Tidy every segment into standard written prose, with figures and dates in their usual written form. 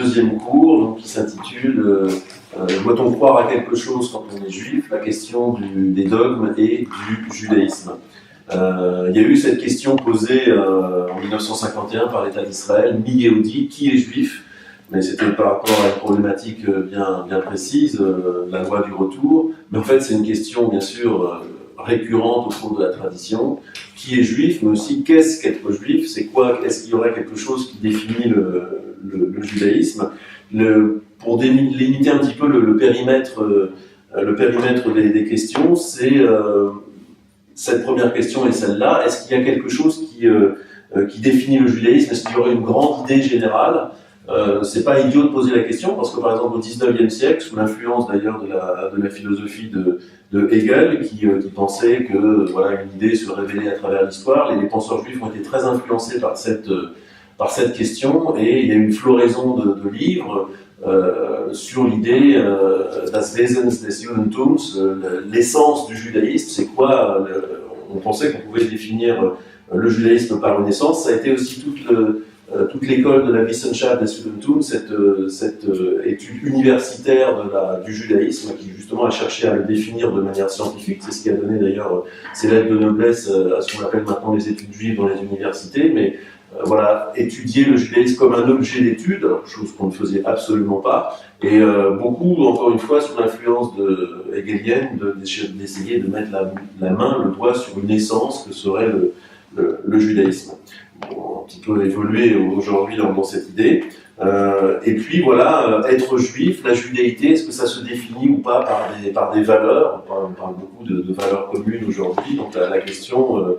deuxième cours donc, qui s'intitule Doit-on croire à quelque chose quand on est juif? La question des dogmes et du judaïsme. Il y a eu cette question posée en 1951 par l'État d'Israël, Mi-Yehudi, qui est juif? Mais c'était par rapport à une problématique bien précise, la loi du retour. Mais en fait, c'est une question, bien sûr, récurrente au cours de la tradition. Qui est juif, mais aussi qu'est-ce qu'être juif? C'est quoi? Est-ce qu'il y aurait quelque chose qui définit le judaïsme? Pour limiter un petit peu le périmètre des questions, c'est cette première question et celle-là. Est-ce qu'il y a quelque chose qui définit le judaïsme? Est-ce qu'il y aurait une grande idée générale? C'est pas idiot de poser la question parce que par exemple au XIXe siècle, sous l'influence d'ailleurs de la philosophie de Hegel, qui pensait que voilà une idée se révélait à travers l'histoire, les penseurs juifs ont été très influencés par cette question et il y a eu une floraison de livres sur l'idée das Wesens des Judentums, l'essence du judaïsme, c'est quoi? On pensait qu'on pouvait définir le judaïsme par une essence. Ça a été aussi toute l'école de la Wissenschaft des Judentums, cette étude universitaire du judaïsme, qui justement a cherché à le définir de manière scientifique. C'est ce qui a donné d'ailleurs ces lettres de noblesse à ce qu'on appelle maintenant les études juives dans les universités. Mais voilà, étudier le judaïsme comme un objet d'étude, chose qu'on ne faisait absolument pas. Et beaucoup, encore une fois, sous l'influence hegelienne, d'essayer de mettre la main, le doigt sur une essence que serait le judaïsme. Un petit peu évolué aujourd'hui dans cette idée. Et puis voilà, être juif, la judaïté, est-ce que ça se définit ou pas par des valeurs? On parle beaucoup de valeurs communes aujourd'hui, donc la question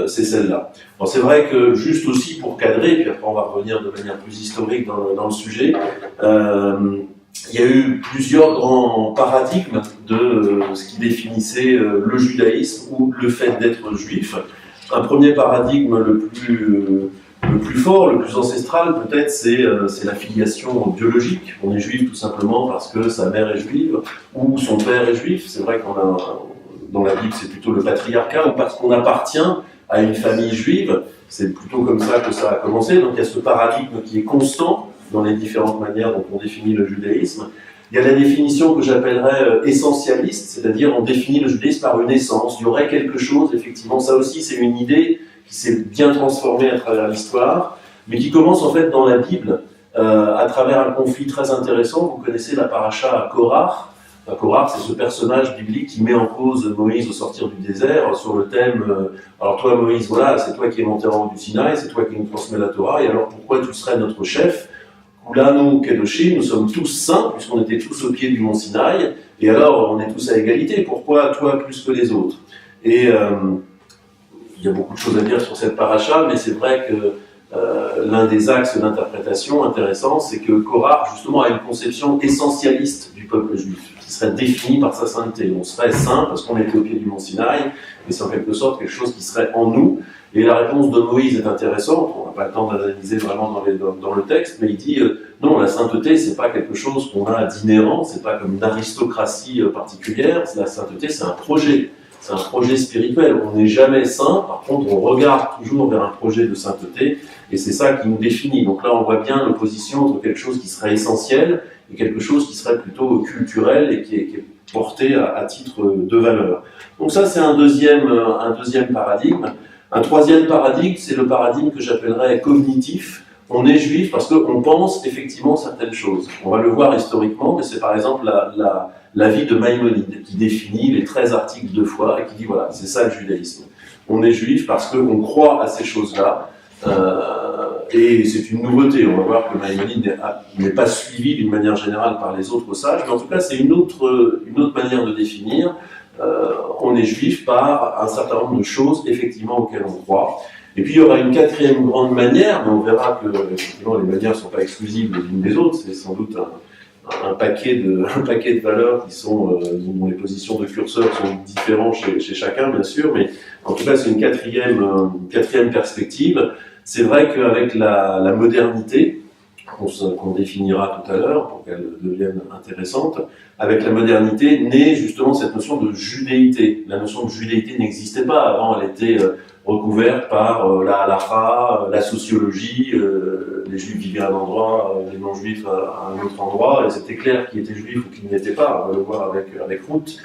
c'est celle-là. Alors c'est vrai que juste aussi pour cadrer, puis après on va revenir de manière plus historique dans le sujet, il y a eu plusieurs grands paradigmes de ce qui définissait le judaïsme ou le fait d'être juif. Un premier paradigme le plus fort, le plus ancestral peut-être, c'est la filiation biologique. On est juif tout simplement parce que sa mère est juive ou son père est juif. C'est vrai dans la Bible c'est plutôt le patriarcat, ou parce qu'on appartient à une famille juive. C'est plutôt comme ça que ça a commencé. Donc il y a ce paradigme qui est constant dans les différentes manières dont on définit le judaïsme. Il y a la définition que j'appellerais essentialiste, c'est-à-dire on définit le judaïsme par une essence. Il y aurait quelque chose, effectivement, ça aussi c'est une idée qui s'est bien transformée à travers l'histoire, mais qui commence en fait dans la Bible, à travers un conflit très intéressant. Vous connaissez la paracha Korach. Korach, c'est ce personnage biblique qui met en cause Moïse au sortir du désert sur le thème alors toi Moïse, voilà, c'est toi qui es monté en haut du Sinaï, c'est toi qui nous transmets la Torah, et alors pourquoi tu serais notre chef? Kulanu Kedoshim, nous sommes tous saints, puisqu'on était tous au pied du mont Sinaï, et alors on est tous à égalité, pourquoi toi plus que les autres? Et il y a beaucoup de choses à dire sur cette paracha, mais c'est vrai que l'un des axes d'interprétation intéressants, c'est que Korach justement a une conception essentialiste du peuple juif, qui serait définie par sa sainteté. On serait saint parce qu'on était au pied du mont Sinaï, mais c'est en quelque sorte quelque chose qui serait en nous. Et la réponse de Moïse est intéressante, on n'a pas le temps d'analyser vraiment dans le texte, mais il dit non, la sainteté, c'est pas quelque chose qu'on a d'inhérent, c'est pas comme une aristocratie particulière, la sainteté, c'est un projet spirituel. On n'est jamais saint, par contre, on regarde toujours vers un projet de sainteté, et c'est ça qui nous définit. Donc là, on voit bien l'opposition entre quelque chose qui serait essentiel et quelque chose qui serait plutôt culturel et qui est porté à titre de valeur. Donc ça, c'est un deuxième paradigme. Un troisième paradigme, c'est le paradigme que j'appellerais cognitif. On est juif parce qu'on pense effectivement certaines choses. On va le voir historiquement, mais c'est par exemple la vie de Maïmonide qui définit les 13 articles de foi et qui dit voilà, c'est ça le judaïsme. On est juif parce qu'on croit à ces choses-là, et c'est une nouveauté. On va voir que Maïmonide n'est pas suivi d'une manière générale par les autres sages, mais en tout cas c'est une autre manière de définir. On est juif par un certain nombre de choses effectivement auxquelles on croit. Et puis il y aura une quatrième grande manière, mais on verra que effectivement les manières ne sont pas exclusives les unes des autres. C'est sans doute un paquet de valeurs qui sont dont les positions de curseur sont différentes chez chacun bien sûr, mais en tout cas c'est une quatrième perspective. C'est vrai qu'avec la modernité, qu'on définira tout à l'heure pour qu'elle devienne intéressante, avec la modernité naît justement cette notion de judéité. La notion de judéité n'existait pas avant, elle était recouvertes par la halakha, la sociologie, les juifs vivaient à un endroit, les non-juifs à un autre endroit, et c'était clair qui était juif ou qui n'y était pas, on va le voir avec Ruth.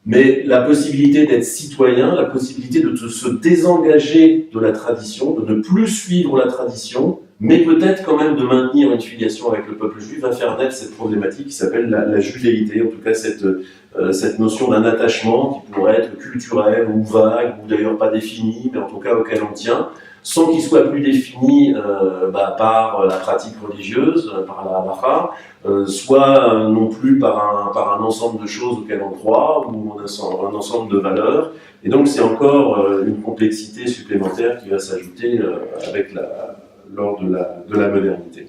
Mais la possibilité d'être citoyen, la possibilité de se désengager de la tradition, de ne plus suivre la tradition, mais peut-être quand même de maintenir une filiation avec le peuple juif, va faire naître cette problématique qui s'appelle la judéité, en tout cas cette notion d'un attachement qui pourrait être culturel ou vague, ou d'ailleurs pas défini, mais en tout cas auquel on tient, sans qu'il soit plus défini par la pratique religieuse, par la halakha, soit non plus par un ensemble de choses auxquelles on croit, ou un ensemble de valeurs. Et donc c'est encore une complexité supplémentaire qui va s'ajouter lors de la modernité.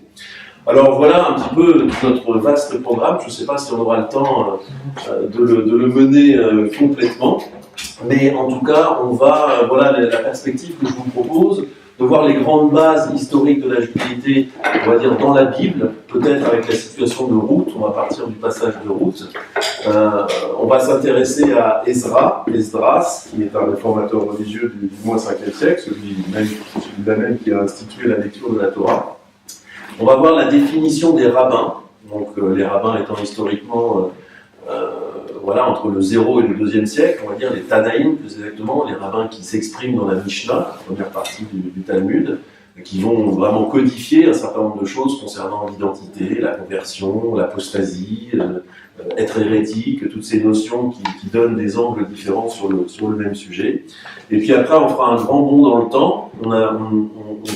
Alors voilà un petit peu notre vaste programme. Je ne sais pas si on aura le temps de le mener complètement, mais en tout cas, on va, voilà la perspective que je vous propose, de voir les grandes bases historiques de la judéité, on va dire dans la Bible, peut-être avec la situation de Ruth. On va partir du passage de Ruth. On va s'intéresser à Esdras, qui est un réformateur religieux du moins 5e siècle, celui-là même qui a institué la lecture de la Torah. On va voir la définition des rabbins, donc les rabbins étant historiquement voilà, entre le 0 et le 2e siècle, on va dire les Tanaïm plus exactement, les rabbins qui s'expriment dans la Mishnah, la première partie du Talmud, qui vont vraiment codifier un certain nombre de choses concernant l'identité, la conversion, l'apostasie, être hérétique, toutes ces notions qui donnent des angles différents sur le même sujet. Et puis après, on fera un grand bond dans le temps. On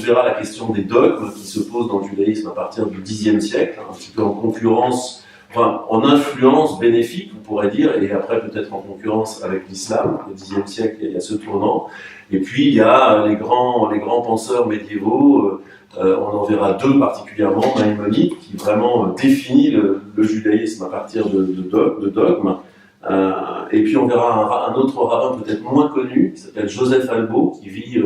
verra la question des dogmes qui se posent dans le judaïsme à partir du Xe siècle, un petit peu en concurrence, enfin en influence bénéfique, on pourrait dire, et après peut-être en concurrence avec l'islam. Au Xe siècle, il y a ce tournant. Et puis il y a les grands penseurs médiévaux. On en verra deux particulièrement, Maïmonide, qui vraiment définit le judaïsme à partir de dogmes. Et puis on verra un autre rabbin peut-être moins connu, qui s'appelle Joseph Albo, qui vit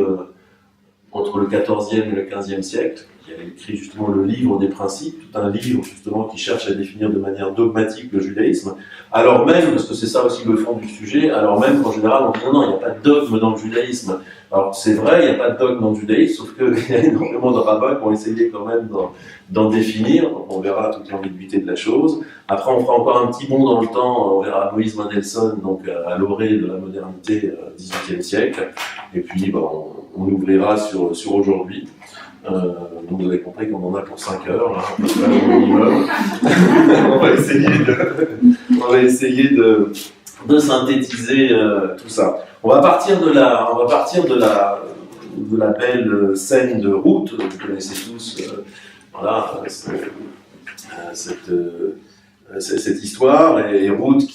entre le XIVe et le XVe siècle, qui a écrit justement le livre des principes, tout un livre justement qui cherche à définir de manière dogmatique le judaïsme, alors même, parce que c'est ça aussi le fond du sujet, alors même qu'en général on dit non, il n'y a pas de dogme dans le judaïsme. Alors c'est vrai, il n'y a pas de dogme dans le judaïsme, sauf qu'il y a énormément de rabbins qui ont essayé quand même d'en définir, donc on verra toute l'ambiguïté de la chose. Après on fera encore un petit bond dans le temps, on verra Louise Mendelssohn, donc à l'orée de la modernité XVIIIe siècle, et puis on ouvrira sur aujourd'hui. Donc vous avez compris qu'on en a pour 5 heures, là, à peu près au minimum. On va essayer de synthétiser tout ça. On va partir de la belle scène de Ruth. Vous connaissez tous voilà, cette histoire, et Ruth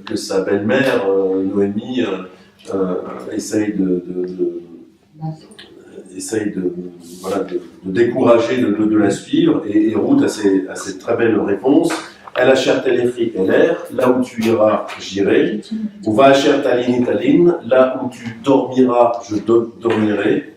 que sa belle-mère Noémie essaye de décourager de la suivre, et Ruth a cette très belle réponse. El asher telechi eler, là où tu iras, j'irai. Ou va asher talini talin, là où tu dormiras, je dormirai.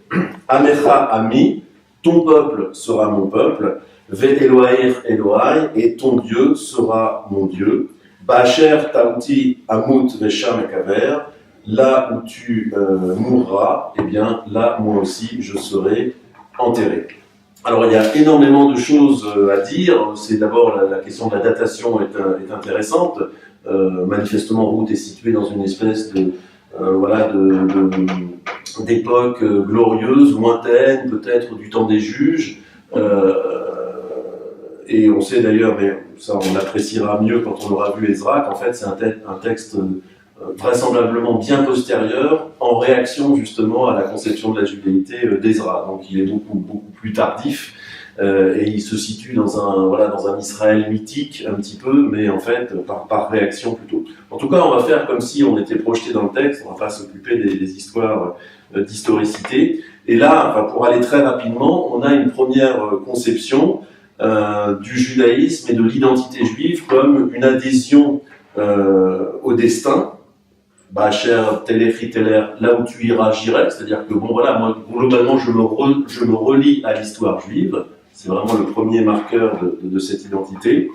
Amecha ami, ton peuple sera mon peuple. Ve Eloair Eloai, et ton Dieu sera mon Dieu. Ba asher tauti amut vesham ekaver, là où tu mourras, eh bien là, moi aussi, je serai enterré. Alors, il y a énormément de choses à dire. C'est d'abord la question de la datation est intéressante. Manifestement, Ruth est située dans une espèce d'époque glorieuse, lointaine, peut-être du temps des juges. Et on sait d'ailleurs, mais ça on appréciera mieux quand on aura vu Ezra, qu'en fait c'est un texte vraisemblablement bien postérieur, en réaction justement à la conception de la judéité d'Ezra. Donc il est beaucoup plus tardif, et il se situe dans un Israël mythique un petit peu, mais en fait par réaction plutôt. En tout cas, on va faire comme si on était projeté dans le texte, on va pas s'occuper des histoires d'historicité. Et là, pour aller très rapidement, on a une première conception du judaïsme et de l'identité juive comme une adhésion au destin. Bacher, Telechi, Teler, là où tu iras, j'irai. C'est-à-dire que, moi, globalement, je me relie à l'histoire juive. C'est vraiment le premier marqueur de cette identité.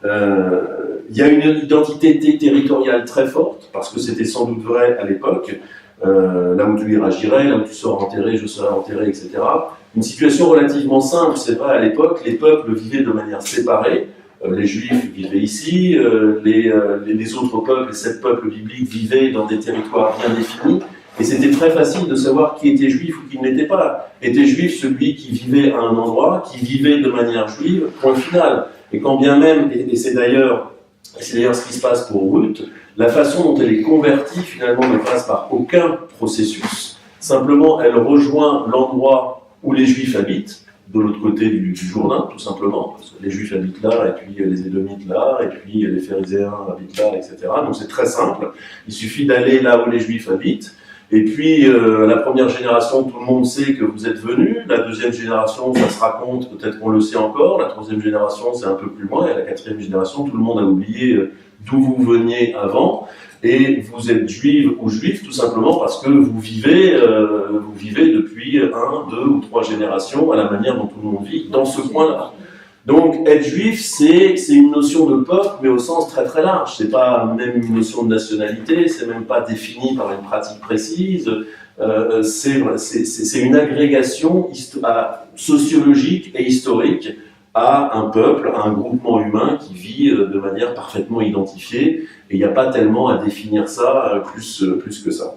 Il y a une identité territoriale très forte, parce que c'était sans doute vrai à l'époque. Là où tu iras, j'irai, là où tu seras enterré, je serai enterré, etc. Une situation relativement simple, c'est vrai, à l'époque, les peuples vivaient de manière séparée. Les Juifs vivaient ici, les autres peuples, les 7 peuples bibliques vivaient dans des territoires bien définis, et c'était très facile de savoir qui était juif ou qui ne l'était pas. Était juif celui qui vivait à un endroit, qui vivait de manière juive, point final. Et quand bien même, et c'est d'ailleurs ce qui se passe pour Ruth, la façon dont elle est convertie finalement ne passe par aucun processus, simplement elle rejoint l'endroit où les Juifs habitent, de l'autre côté du Jourdain, tout simplement, parce que les Juifs habitent là, et puis les Édomites là, et puis les Pharisiens habitent là, etc. Donc c'est très simple, il suffit d'aller là où les Juifs habitent, et puis la première génération, tout le monde sait que vous êtes venus, la deuxième génération, ça se raconte, peut-être qu'on le sait encore, la troisième génération, c'est un peu plus loin, et la quatrième génération, tout le monde a oublié d'où vous veniez avant, et vous êtes juive ou juif tout simplement parce que vous vivez depuis 1, 2 ou 3 générations à la manière dont tout le monde vit dans ce coin-là. Donc être juif, c'est une notion de peuple, mais au sens très très large. C'est pas même une notion de nationalité, c'est même pas défini par une pratique précise. C'est une agrégation sociologique et historique à un peuple, à un groupement humain qui vit de manière parfaitement identifiée, et il n'y a pas tellement à définir ça plus que ça.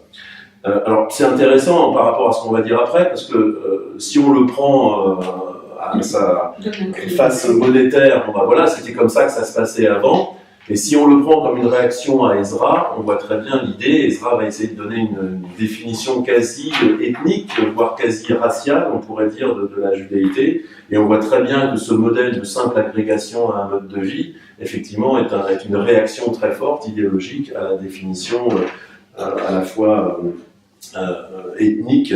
Alors c'est intéressant par rapport à ce qu'on va dire après, parce que si on le prend à sa face monétaire, bon, bah voilà, c'était comme ça que ça se passait avant, et si on le prend comme une réaction à Ezra, on voit très bien l'idée. Ezra va essayer de donner une définition quasi ethnique, voire quasi raciale, on pourrait dire, de la judéité. Et on voit très bien que ce modèle de simple agrégation à un mode de vie, effectivement, est une réaction très forte, idéologique, à la définition à la fois ethnique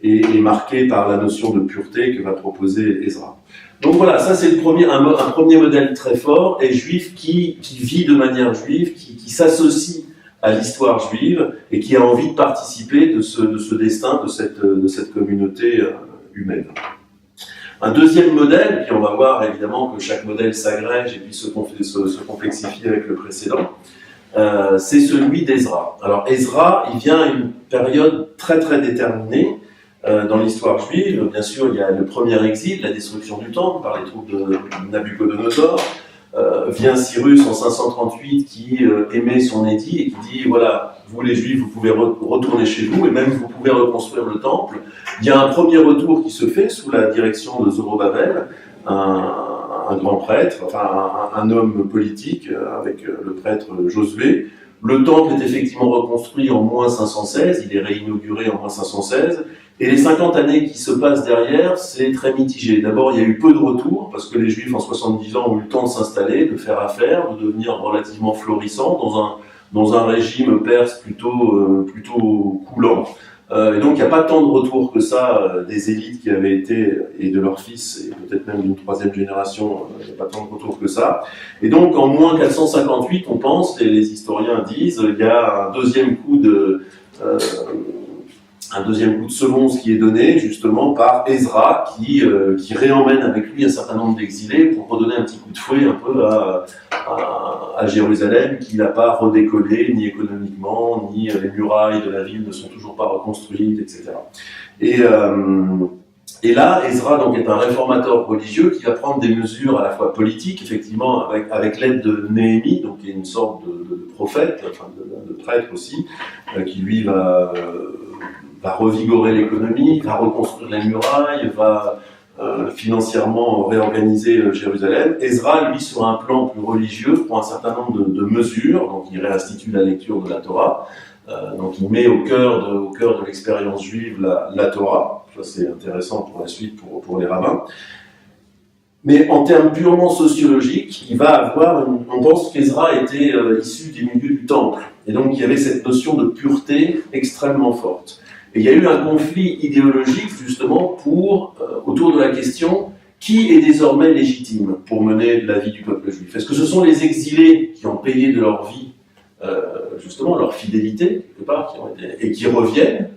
et marquée par la notion de pureté que va proposer Ezra. Donc voilà, ça c'est un premier modèle très fort, et juif qui vit de manière juive, qui s'associe à l'histoire juive et qui a envie de participer de ce destin, de cette communauté humaine. Un deuxième modèle, puis on va voir évidemment que chaque modèle s'agrège et puis se complexifie avec le précédent, c'est celui d'Ezra. Alors Ezra, il vient à une période très très déterminée dans l'histoire juive. Bien sûr, il y a le premier exil, la destruction du temple par les troupes de Nabuchodonosor. Vient Cyrus en 538 qui émet son édit et qui dit, voilà, vous les Juifs, vous pouvez retourner chez vous, et même vous pouvez reconstruire le temple. Il y a un premier retour qui se fait sous la direction de Zorobabel, un grand prêtre, enfin un homme politique avec le prêtre Josué. Le temple est effectivement reconstruit en moins 516, il est réinauguré en moins 516, et les 50 années qui se passent derrière, c'est très mitigé. D'abord, il y a eu peu de retours, parce que les Juifs en 70 ans ont eu le temps de s'installer, de faire affaire, de devenir relativement florissants dans un régime perse plutôt coulant. Et donc il n'y a pas tant de retours que ça des élites qui avaient été, et de leurs fils, et peut-être même d'une troisième génération, il n'y a pas tant de retours que ça. Et donc en moins 458, on pense, et les historiens disent, il y a un deuxième coup de semonce qui est donné justement par Ezra qui réemmène avec lui un certain nombre d'exilés pour redonner un petit coup de fouet un peu à Jérusalem, qui n'a pas redécollé ni économiquement, ni les murailles de la ville ne sont toujours pas reconstruites, etc. Et là, Ezra donc est un réformateur religieux qui va prendre des mesures à la fois politiques, effectivement, avec l'aide de Néhémie, donc qui est une sorte de prophète, enfin de prêtre aussi, qui lui va revigorer l'économie, va reconstruire les murailles, va financièrement réorganiser Jérusalem. Ezra, lui, sur un plan plus religieux, prend un certain nombre de mesures, donc il réinstitue la lecture de la Torah, donc il met au cœur de l'expérience juive la Torah. Ça c'est intéressant pour la suite pour les rabbins. Mais en termes purement sociologiques, il va avoir, on pense qu'Ezra était issu des milieux du temple, et donc il y avait cette notion de pureté extrêmement forte. Et il y a eu un conflit idéologique justement autour de la question qui est désormais légitime pour mener la vie du peuple juif. Est-ce que ce sont les exilés qui ont payé de leur vie justement leur fidélité quelque part et qui reviennent,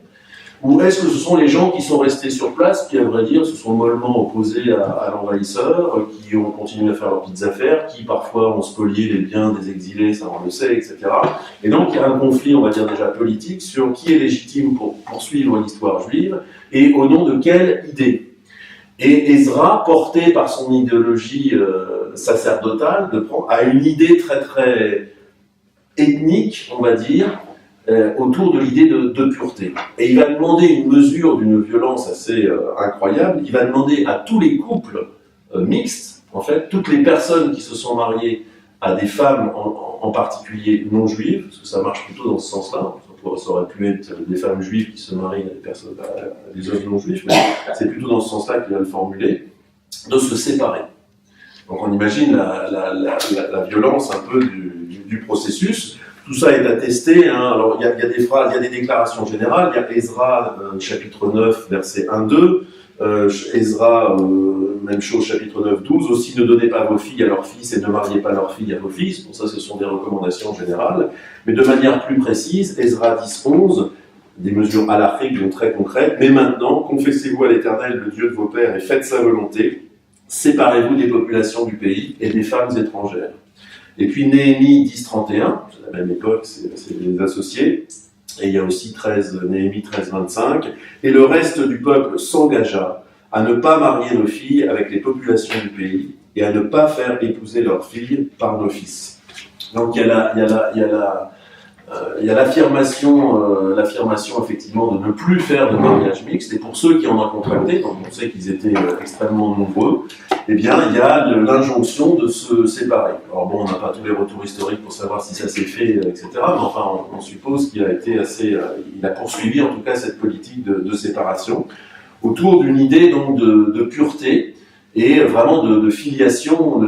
Ou est-ce que ce sont les gens qui sont restés sur place, qui, à vrai dire, se sont mollement opposés à l'envahisseur, qui ont continué à faire leurs petites affaires, qui parfois ont spolié les biens des exilés, ça on le sait, etc. Et donc il y a un conflit, on va dire déjà politique, sur qui est légitime pour poursuivre l'histoire juive, et au nom de quelle idée. Et Ezra, porté par son idéologie sacerdotale, a une idée très très ethnique, on va dire, autour de l'idée de pureté. Et il va demander une mesure d'une violence assez incroyable. Il va demander à tous les couples mixtes, en fait, toutes les personnes qui se sont mariées à des femmes en particulier non juives, parce que ça marche plutôt dans ce sens-là. Ça aurait pu être des femmes juives qui se marient à des hommes non juifs, mais c'est plutôt dans ce sens-là qu'il va le formuler, de se séparer. Donc on imagine la violence un peu du processus. Tout ça est attesté. Hein. Alors il y a des phrases, il y a des déclarations générales. Il y a Ezra, chapitre 9, versets 1-2. Ezra, même chose, chapitre 9, 12. Aussi, ne donnez pas vos filles à leurs fils et ne mariez pas leurs filles à vos fils. Pour ça, ce sont des recommandations générales. Mais de manière plus précise, Ezra 10, 11, des mesures halachiques, donc très concrètes. Mais maintenant, confessez-vous à l'Éternel, le Dieu de vos pères, et faites sa volonté. Séparez-vous des populations du pays et des femmes étrangères. Et puis Néhémie 10, 31, c'est la même époque, c'est les associés. Et il y a aussi Néhémie 13, 25. Et le reste du peuple s'engagea à ne pas marier nos filles avec les populations du pays et à ne pas faire épouser leurs filles par nos fils. Donc il y a l'affirmation effectivement de ne plus faire de mariage mixte. Et pour ceux qui en ont contracté, donc on sait qu'ils étaient extrêmement nombreux, eh bien il y a l'injonction de se séparer. Alors bon, on n'a pas tous les retours historiques pour savoir si ça s'est fait, etc. Mais enfin, on suppose qu'il a été il a poursuivi en tout cas cette politique de séparation autour d'une idée donc de pureté et vraiment de filiation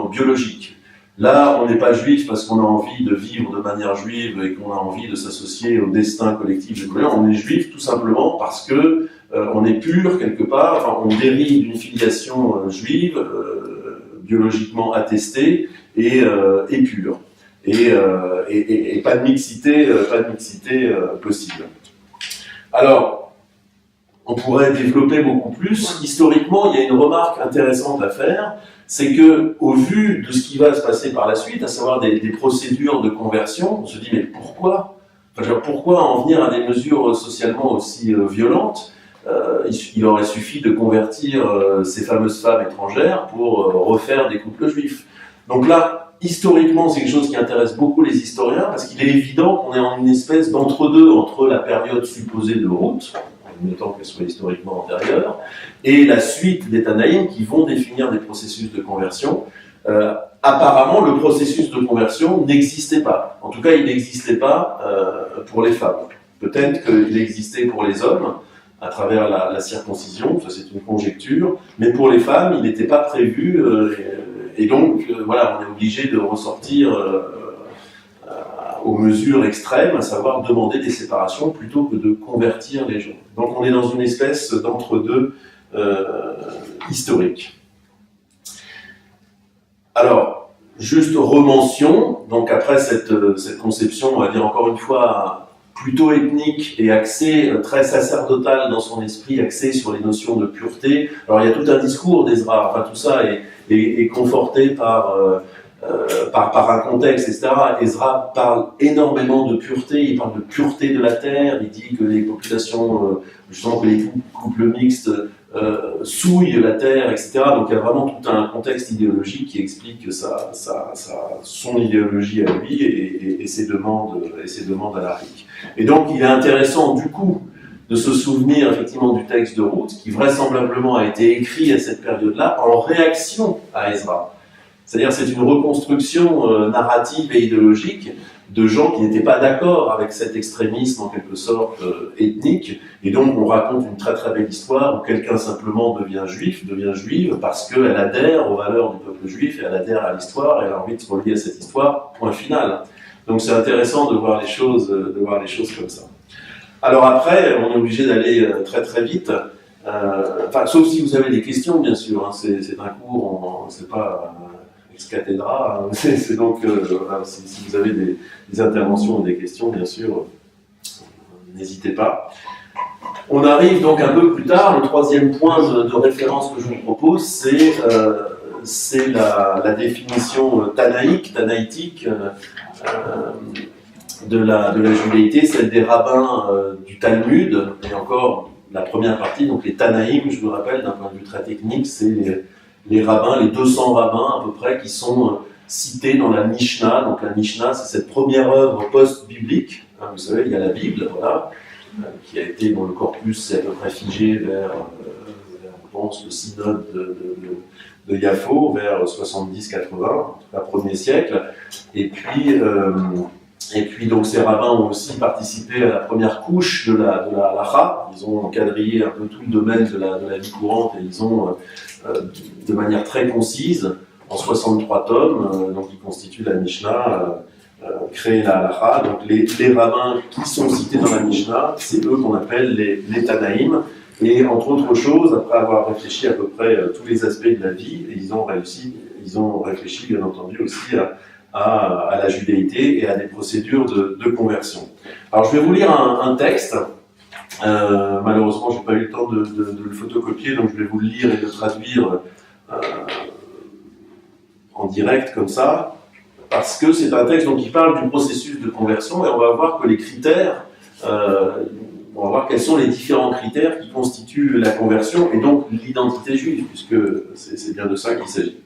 biologique. Là, on n'est pas juif parce qu'on a envie de vivre de manière juive et qu'on a envie de s'associer au destin collectif du Coran. On est juif tout simplement parce que on est pur quelque part. Enfin, on dérive d'une filiation juive biologiquement attestée et pure. Et pas de mixité possible. Alors, on pourrait développer beaucoup plus. Historiquement, il y a une remarque intéressante à faire. C'est que, au vu de ce qui va se passer par la suite, à savoir des procédures de conversion, on se dit mais pourquoi en venir à des mesures socialement aussi violentes? Il aurait suffi de convertir ces fameuses femmes étrangères pour refaire des couples juifs. Donc là, historiquement, c'est quelque chose qui intéresse beaucoup les historiens, parce qu'il est évident qu'on est en une espèce d'entre-deux entre la période supposée de Ruth, en même temps qu'elle soit historiquement antérieure, et la suite des Tanaïm qui vont définir des processus de conversion. Apparemment, le processus de conversion n'existait pas. En tout cas, il n'existait pas pour les femmes. Peut-être qu'il existait pour les hommes, à travers la circoncision, ça c'est une conjecture, mais pour les femmes, il n'était pas prévu, et donc, voilà, on est obligé de ressortir aux mesures extrêmes, à savoir demander des séparations plutôt que de convertir les gens. Donc on est dans une espèce d'entre-deux historique. Alors, juste remention, donc après cette conception, on va dire encore une fois, plutôt ethnique et axée, très sacerdotale dans son esprit, axée sur les notions de pureté. Alors il y a tout un discours d'Ezra, enfin tout ça est conforté par un contexte, etc. Ezra parle énormément de pureté, il parle de pureté de la terre, il dit que les populations, justement que les couples mixtes souillent la terre, etc. Donc il y a vraiment tout un contexte idéologique qui explique son idéologie à lui et ses demandes à l'Afrique. Et donc il est intéressant du coup de se souvenir effectivement du texte de Ruth, qui vraisemblablement a été écrit à cette période-là en réaction à Ezra. C'est-à-dire c'est une reconstruction narrative et idéologique de gens qui n'étaient pas d'accord avec cet extrémisme en quelque sorte ethnique, et donc on raconte une très très belle histoire où quelqu'un simplement devient juive parce qu'elle adhère aux valeurs du peuple juif et elle adhère à l'histoire et elle a envie de se relier à cette histoire, point final. Donc c'est intéressant de voir les choses comme ça. Alors après, on est obligé d'aller très très vite, sauf si vous avez des questions bien sûr, hein, c'est un cours, c'est pas ex cathedra, c'est donc, si vous avez des interventions ou des questions, bien sûr, n'hésitez pas. On arrive donc un peu plus tard, le troisième point de référence que je vous propose, c'est la définition tanaïtique de la judaïté, celle des rabbins du Talmud, et encore la première partie, donc les Tanaïm, je vous rappelle, d'un point de vue très technique, c'est les rabbins, les 200 rabbins à peu près, qui sont cités dans la Mishnah. Donc la Mishnah, c'est cette première œuvre post-biblique. Hein, vous savez, il y a la Bible, voilà, qui a été dans le corpus, c'est à peu près figé vers je pense, le synode de Yafo, vers 70-80, en tout cas 1er siècle. Et puis donc ces rabbins ont aussi participé à la première couche de la halacha. Ils ont quadrillé un peu tout le domaine de la vie courante et ils ont, de manière très concise, en 63 tomes, donc qui constituent la Mishnah, créé la halacha. Donc les rabbins qui sont cités dans la Mishnah, c'est eux qu'on appelle les Tanaïm. Et entre autres choses, après avoir réfléchi à peu près tous les aspects de la vie, ils ont réfléchi bien entendu aussi à la judaïté et à des procédures de conversion. Alors je vais vous lire un texte. Malheureusement, je n'ai pas eu le temps de le photocopier, donc je vais vous le lire et le traduire en direct comme ça, parce que c'est un texte donc, qui parle du processus de conversion, et on va voir que les critères, on va voir quels sont les différents critères qui constituent la conversion et donc l'identité juive, puisque c'est bien de ça qu'il s'agit.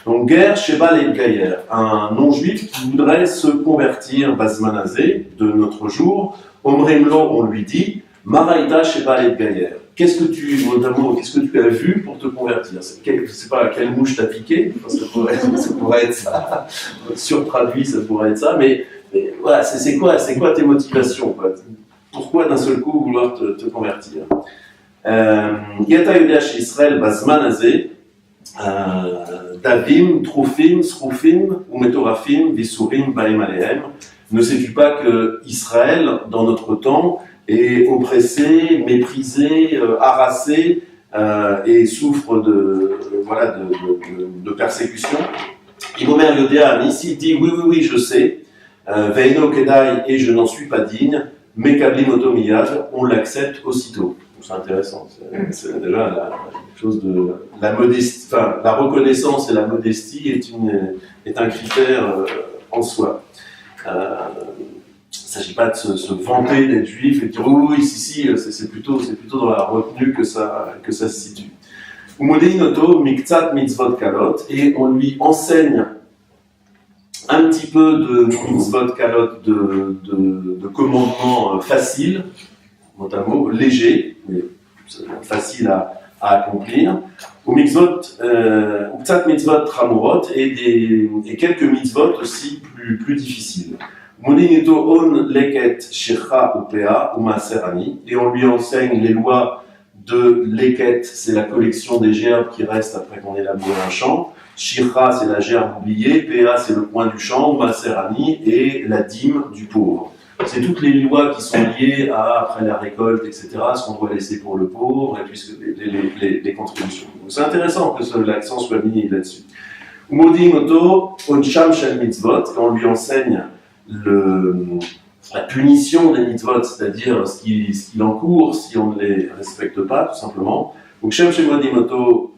Donc, Ger Sheba Leitgayer, un non-juif qui voudrait se convertir, Bazmanazé, de notre jour, Omrimlo, on lui dit, Maraïta Sheba Leitgayer. Qu'est-ce que tu as vu pour te convertir? Je ne sais pas quelle mouche t'a piqué, ça pourrait être ça, surtraduit, ça pourrait être ça, mais voilà, c'est quoi tes motivations, quoi? Pourquoi d'un seul coup vouloir te convertir? Yata Yudash Israël Bazmanazé, Davim, Troufim, Sroufim, ou Metorafim, Visurim, Baim Alehem. Ne sais-tu pas que Israël, dans notre temps, est oppressé, méprisé, harassé et souffre de persécution? Ibomer Yodéa, ici, dit oui, je sais. Veino Kedai, et je n'en suis pas digne. Mekablim Otomiyad, on l'accepte aussitôt. C'est intéressant, c'est déjà chose de la modestie, enfin la reconnaissance et la modestie est un critère en soi. Il ne s'agit pas de se vanter d'être juif et de dire oui, c'est plutôt dans la retenue que ça se situe. Umodeinoto miktsat mitzvot kalot, et on lui enseigne un petit peu de mitzvot kalot, de commandements faciles, notamment légers, mais faciles à accomplir. Ou mitzvot, ptsat mitzvot ramurot, et quelques mitzvot aussi plus difficiles. Moninito on leket shircha upea ou maserani, et on lui enseigne les lois de leket, c'est la collection des gerbes qui restent après qu'on ait labouré un champ. Shircha, c'est la gerbe oubliée. Pea, c'est le coin du champ. Maserani, et la dîme du pauvre. C'est toutes les lois qui sont liées à, après la récolte, etc., ce qu'on doit laisser pour le pauvre, et puis les contributions. Donc c'est intéressant que l'accent soit mis là-dessus. Umodi moto, onsham shel mitzvot, on lui enseigne la punition des mitzvot, c'est-à-dire ce qu'il encourt si on ne les respecte pas, tout simplement. Donc shem shel moto,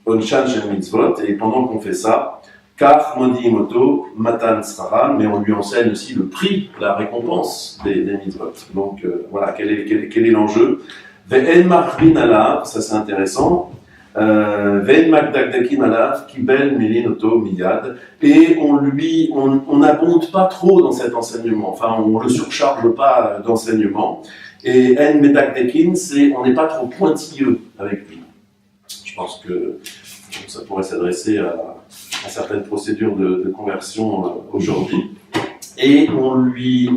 onsham shel mitzvot, et pendant qu'on fait ça, Kach Modi Moto, Matan Sraran, mais on lui enseigne aussi le prix, la récompense des mitzvot. Donc voilà, quel est l'enjeu? Ve'en Machrin Alav, ça c'est intéressant. Ve'en Magdagdakin Alav, Kibel Milinoto Miyad. Et on n'abonde pas trop dans cet enseignement, enfin on ne le surcharge pas d'enseignement. Et En Medagdakin, c'est on n'est pas trop pointilleux avec lui. Je pense que ça pourrait s'adresser à certaines procédures de conversion aujourd'hui, et on lui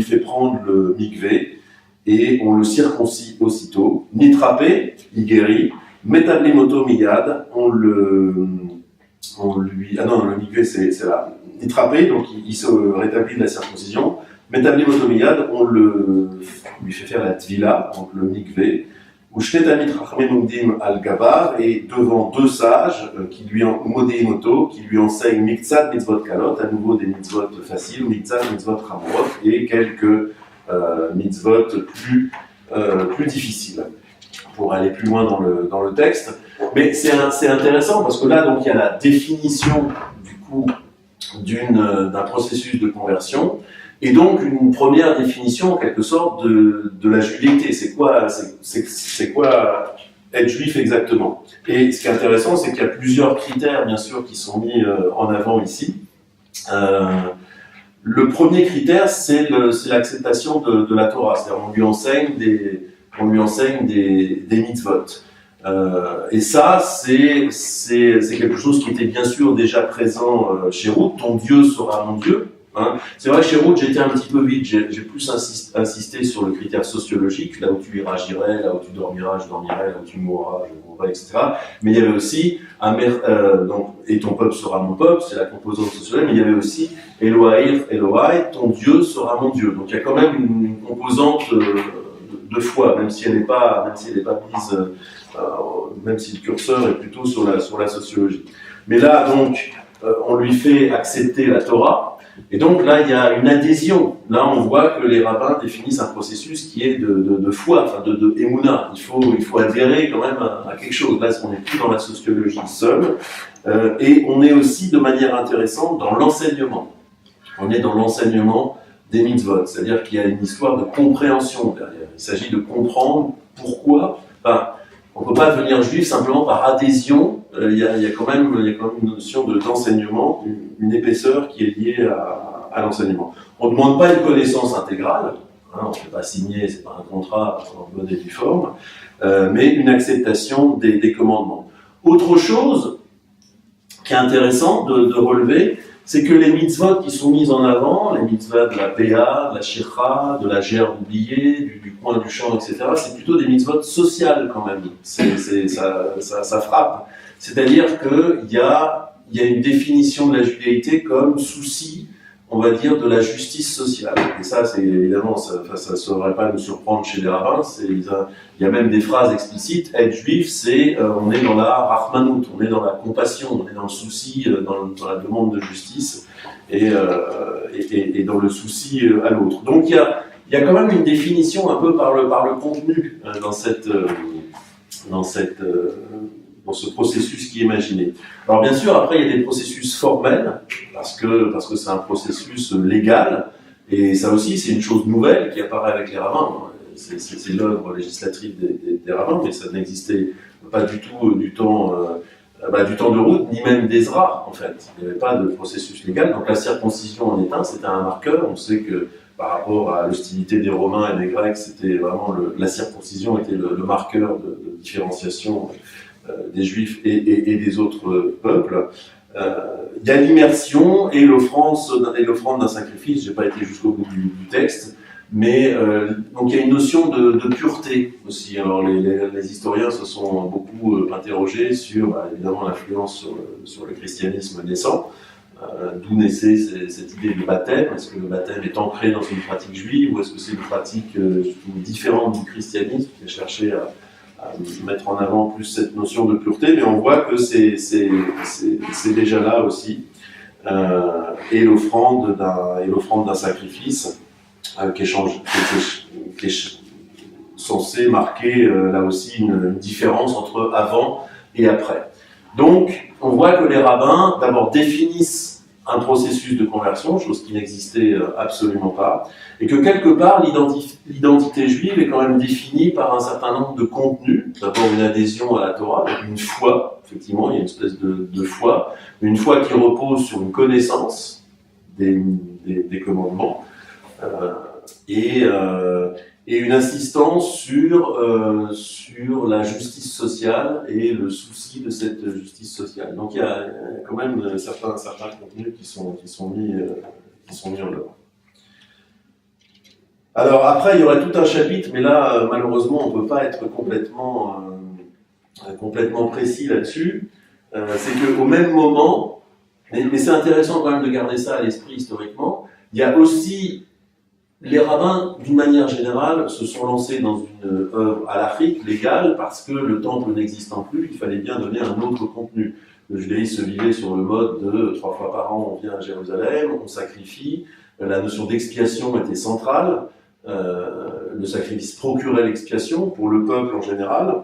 fait prendre le mikvé et on le circoncis aussitôt. Nitrapé, il guérit. Métablimoto miyad, le mikvé c'est là. Nitrapé, donc il se rétablit de la circoncision. Métablimoto miyad, on lui fait faire la tvila, donc le mikvé. Ou Shtetamit Rachmenumdim al-Gabar, et devant deux sages qui lui enseignent Miktsat Mitzvot Kalot, à nouveau des mitzvot faciles, Miktsat Mitzvot Ramurot, et quelques mitzvot plus plus difficile, pour aller plus loin dans le texte. Mais c'est intéressant parce que là, donc, il y a la définition du coup d'un processus de conversion, et donc une première définition en quelque sorte de la judéité. C'est quoi être juif exactement? Et ce qui est intéressant, c'est qu'il y a plusieurs critères, bien sûr, qui sont mis en avant ici. Le premier critère, c'est l'acceptation de la Torah, c'est-à-dire on lui enseigne des mitzvot. Et ça, c'est quelque chose qui était bien sûr déjà présent chez Ruth. Ton Dieu sera mon Dieu. Hein. C'est vrai que chez Ruth, j'étais un petit peu vite. J'ai plus insisté sur le critère sociologique. Là où tu iras, j'irai. Là où tu dormiras, je dormirai. Là où tu mourras, je mourrai, etc. Mais il y avait aussi et ton peuple sera mon peuple. C'est la composante sociale. Mais il y avait aussi Elohai, ton Dieu sera mon Dieu. Donc il y a quand même une composante de foi, même si elle n'est pas mise. Même si le curseur est plutôt sur la sociologie. Mais là, donc, on lui fait accepter la Torah, et donc là, il y a une adhésion. Là, on voit que les rabbins définissent un processus qui est de foi, enfin de émouna. Il faut adhérer quand même à quelque chose. Là, on n'est plus dans la sociologie seule, et on est aussi, de manière intéressante, dans l'enseignement. On est dans l'enseignement des mitzvot, c'est-à-dire qu'il y a une histoire de compréhension derrière. Il s'agit de comprendre pourquoi. On ne peut pas devenir juif simplement par adhésion. Il y a quand même une notion d'enseignement, une épaisseur qui est liée à l'enseignement. On ne demande pas une connaissance intégrale, hein, on ne fait pas signer, c'est pas un contrat en bonne et due forme, mais une acceptation des commandements. Autre chose qui est intéressant de relever, c'est que les mitzvot qui sont mises en avant, les mitzvot de la Péa, de la Shircha, de la gerbe oubliée, du coin du champ, etc., c'est plutôt des mitzvot sociales quand même. Ça frappe. C'est-à-dire qu'il y a une définition de la judéité comme souci, on va dire, de la justice sociale. Et ça, c'est évidemment, ça ne saurait pas nous surprendre chez les rabbins. Il y a même des phrases explicites. Être juif, on est dans la rachmanout, on est dans la compassion, on est dans le souci, dans la demande de justice et dans le souci à l'autre. Donc il y a quand même une définition un peu par le contenu dans ce processus qui est imaginé. Alors bien sûr, après il y a des processus formels, parce que c'est un processus légal, et ça aussi c'est une chose nouvelle qui apparaît avec les rabbins. C'est l'œuvre législative des rabbins, mais ça n'existait pas du tout du temps de Ruth, ni même d'Ezra en fait. Il n'y avait pas de processus légal, donc la circoncision en est un, c'était un marqueur. On sait que par rapport à l'hostilité des Romains et des Grecs, c'était vraiment la circoncision était le marqueur de différenciation des Juifs et des autres peuples. Il y a l'immersion et l'offrande d'un sacrifice. Je n'ai pas été jusqu'au bout du texte, mais donc il y a une notion de pureté aussi. Alors les historiens se sont beaucoup interrogés sur évidemment l'influence sur le christianisme naissant. D'où naissait cette idée de baptême. Est-ce que le baptême est ancré dans une pratique juive ou est-ce que c'est une pratique différente du christianisme qui a cherché à mettre en avant plus cette notion de pureté, mais on voit que c'est déjà là aussi. Et l'offrande d'un sacrifice qui est censé marquer là aussi une différence entre avant et après. Donc, on voit que les rabbins, d'abord, définissent un processus de conversion, chose qui n'existait absolument pas, et que quelque part, l'identité juive est quand même définie par un certain nombre de contenus. D'abord, une adhésion à la Torah, donc une foi, effectivement, il y a une espèce de foi, une foi qui repose sur une connaissance des commandements, et une insistance sur la justice sociale et le souci de cette justice sociale. Donc il y a quand même certains contenus qui sont mis en œuvre. Alors après, il y aurait tout un chapitre, mais là, malheureusement, on ne peut pas être complètement précis là-dessus. C'est qu'au même moment, mais c'est intéressant quand même de garder ça à l'esprit historiquement, il y a aussi les rabbins, d'une manière générale, se sont lancés dans une œuvre halachique, légale, parce que le temple n'existant plus, il fallait bien donner un autre contenu. Le judaïsme se vivait sur le mode de 3 fois par an, on vient à Jérusalem, on sacrifie, la notion d'expiation était centrale, le sacrifice procurait l'expiation pour le peuple en général.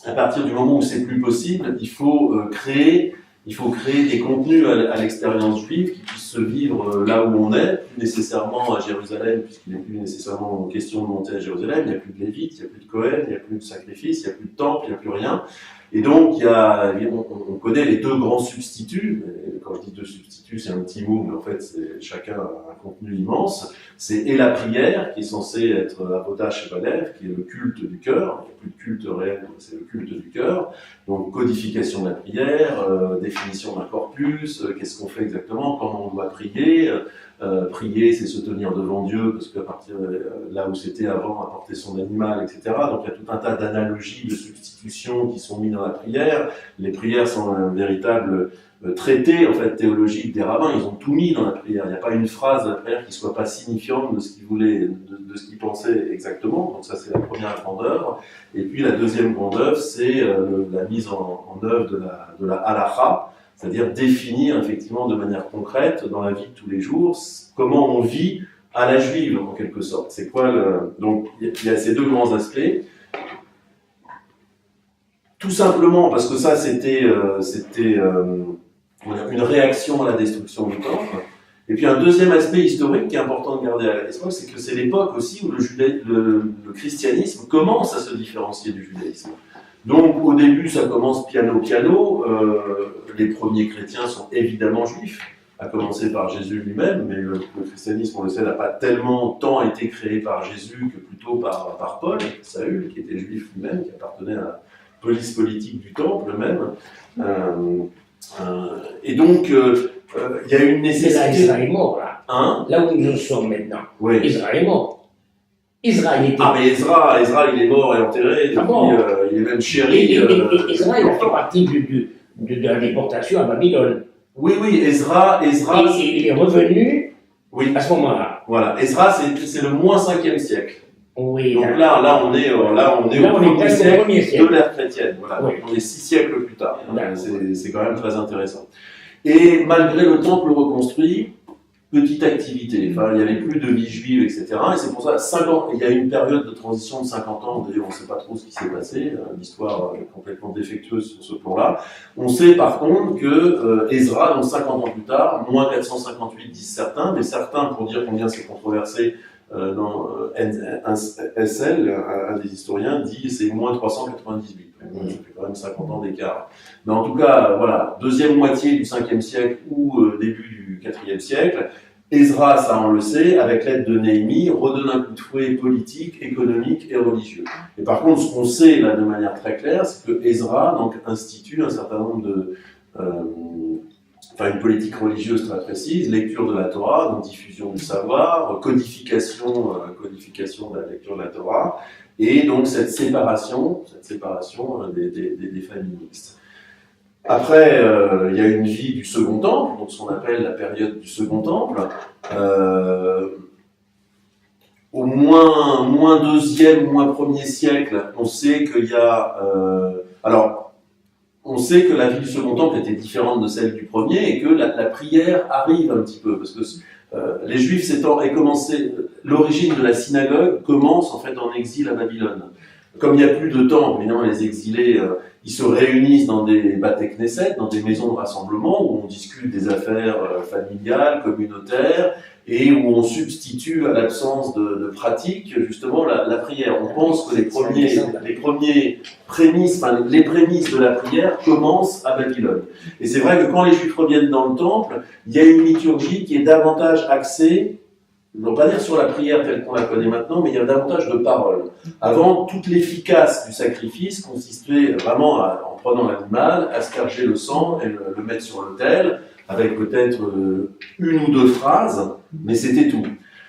À partir du moment où c'est plus possible, il faut créer des contenus à l'expérience juive qui puissent se vivre là où on est, plus nécessairement à Jérusalem, puisqu'il n'est plus nécessairement question de monter à Jérusalem, il n'y a plus de Lévites, il n'y a plus de Cohen, il n'y a plus de sacrifice, il n'y a plus de temple, il n'y a plus rien. Et donc, on connaît les deux grands substituts. Et quand je dis deux substituts, c'est un petit mot, mais en fait, chacun a un contenu immense. C'est et la prière, qui est censée être Avodah Shebalev, qui est le culte du cœur. Il n'y a plus de culte réel, c'est le culte du cœur. Donc, codification de la prière, définition d'un corpus, qu'est-ce qu'on fait exactement, comment on doit prier. Prier, c'est se tenir devant Dieu, parce qu'à partir là où c'était avant, apporter son animal, etc. Donc il y a tout un tas d'analogies, de substitutions qui sont mises dans la prière. Les prières sont un véritable traité en fait théologique des rabbins. Ils ont tout mis dans la prière. Il n'y a pas une phrase de la prière qui soit pas signifiante de ce qu'ils voulaient, de ce qu'ils pensaient exactement. Donc ça c'est la première grande œuvre. Et puis la deuxième grande œuvre, c'est la mise en œuvre de la halakha. C'est-à-dire définir effectivement de manière concrète dans la vie de tous les jours comment on vit à la juive en quelque sorte. C'est quoi Donc il y a ces deux grands aspects. Tout simplement parce que ça c'était une réaction à la destruction du temple. Et puis un deuxième aspect historique qui est important de garder à l'esprit, c'est que c'est l'époque aussi où le christianisme commence à se différencier du judaïsme. Donc au début ça commence piano, les premiers chrétiens sont évidemment juifs, à commencer par Jésus lui-même, mais le christianisme, on le sait, n'a pas tellement tant été créé par Jésus que plutôt par Paul, Saül, qui était juif lui-même, qui appartenait à la police politique du temple même. Et donc il y a une nécessité... Mais là, Israël est mort, là. Hein? Là où nous sommes maintenant. Oui. Israël est mort. Israël était... Ah mais Ezra, il est mort et enterré, depuis, il est même chéri. Israël a fait partie de la déportation à Babylone. Oui, Ezra... Et il est revenu à ce moment-là. Voilà, Ezra c'est le moins 5e siècle. Oui. Donc là on est au premier siècle de l'ère chrétienne. Voilà, oui. On est 6 siècles plus tard. C'est quand même très intéressant. Et malgré le temple reconstruit, petite activité. Enfin, il n'y avait plus de vie juive, etc. Et c'est pour ça, il y a eu une période de transition de 50 ans. D'ailleurs, on ne sait pas trop ce qui s'est passé. L'histoire est complètement défectueuse sur ce plan-là. On sait par contre que Ezra, donc 50 ans plus tard, moins 458 disent certains, mais certains, pour dire combien c'est controversé, dans SL, un des historiens, dit c'est moins 398. Ça fait quand même 50 ans d'écart. Mais en tout cas, voilà, deuxième moitié du 5e siècle ou début du 4e siècle, Ezra, ça on le sait, avec l'aide de Néhémie, redonne un coup de fouet politique, économique et religieux. Et par contre, ce qu'on sait là de manière très claire, c'est que Ezra donc, institue un certain nombre de... une politique religieuse très précise, lecture de la Torah, donc diffusion du savoir, codification de la lecture de la Torah, et donc cette séparation des familles mixtes. Après, il y a une vie du Second Temple, donc ce qu'on appelle la période du Second Temple. Au moins 2e, moins 1er siècle, on sait qu'il y a... on sait que la vie du Second Temple était différente de celle du premier et que la prière arrive un petit peu, parce que les Juifs l'origine de la synagogue commence en fait en exil à Babylone. Comme il n'y a plus de temple, évidemment les exilés, ils se réunissent dans des Baté Knesset, dans des maisons de rassemblement où on discute des affaires familiales, communautaires, et où on substitue à l'absence de pratique justement la prière. On pense que les prémices de la prière commencent à Babylone. Et c'est vrai que quand les Juifs reviennent dans le temple, il y a une liturgie qui est davantage axée, je ne veux pas dire sur la prière telle qu'on la connaît maintenant, mais il y a davantage de paroles. Avant, toute l'efficace du sacrifice consistait vraiment en prenant l'animal, asperger le sang et le mettre sur l'autel, avec peut-être une ou deux phrases, mais c'était tout.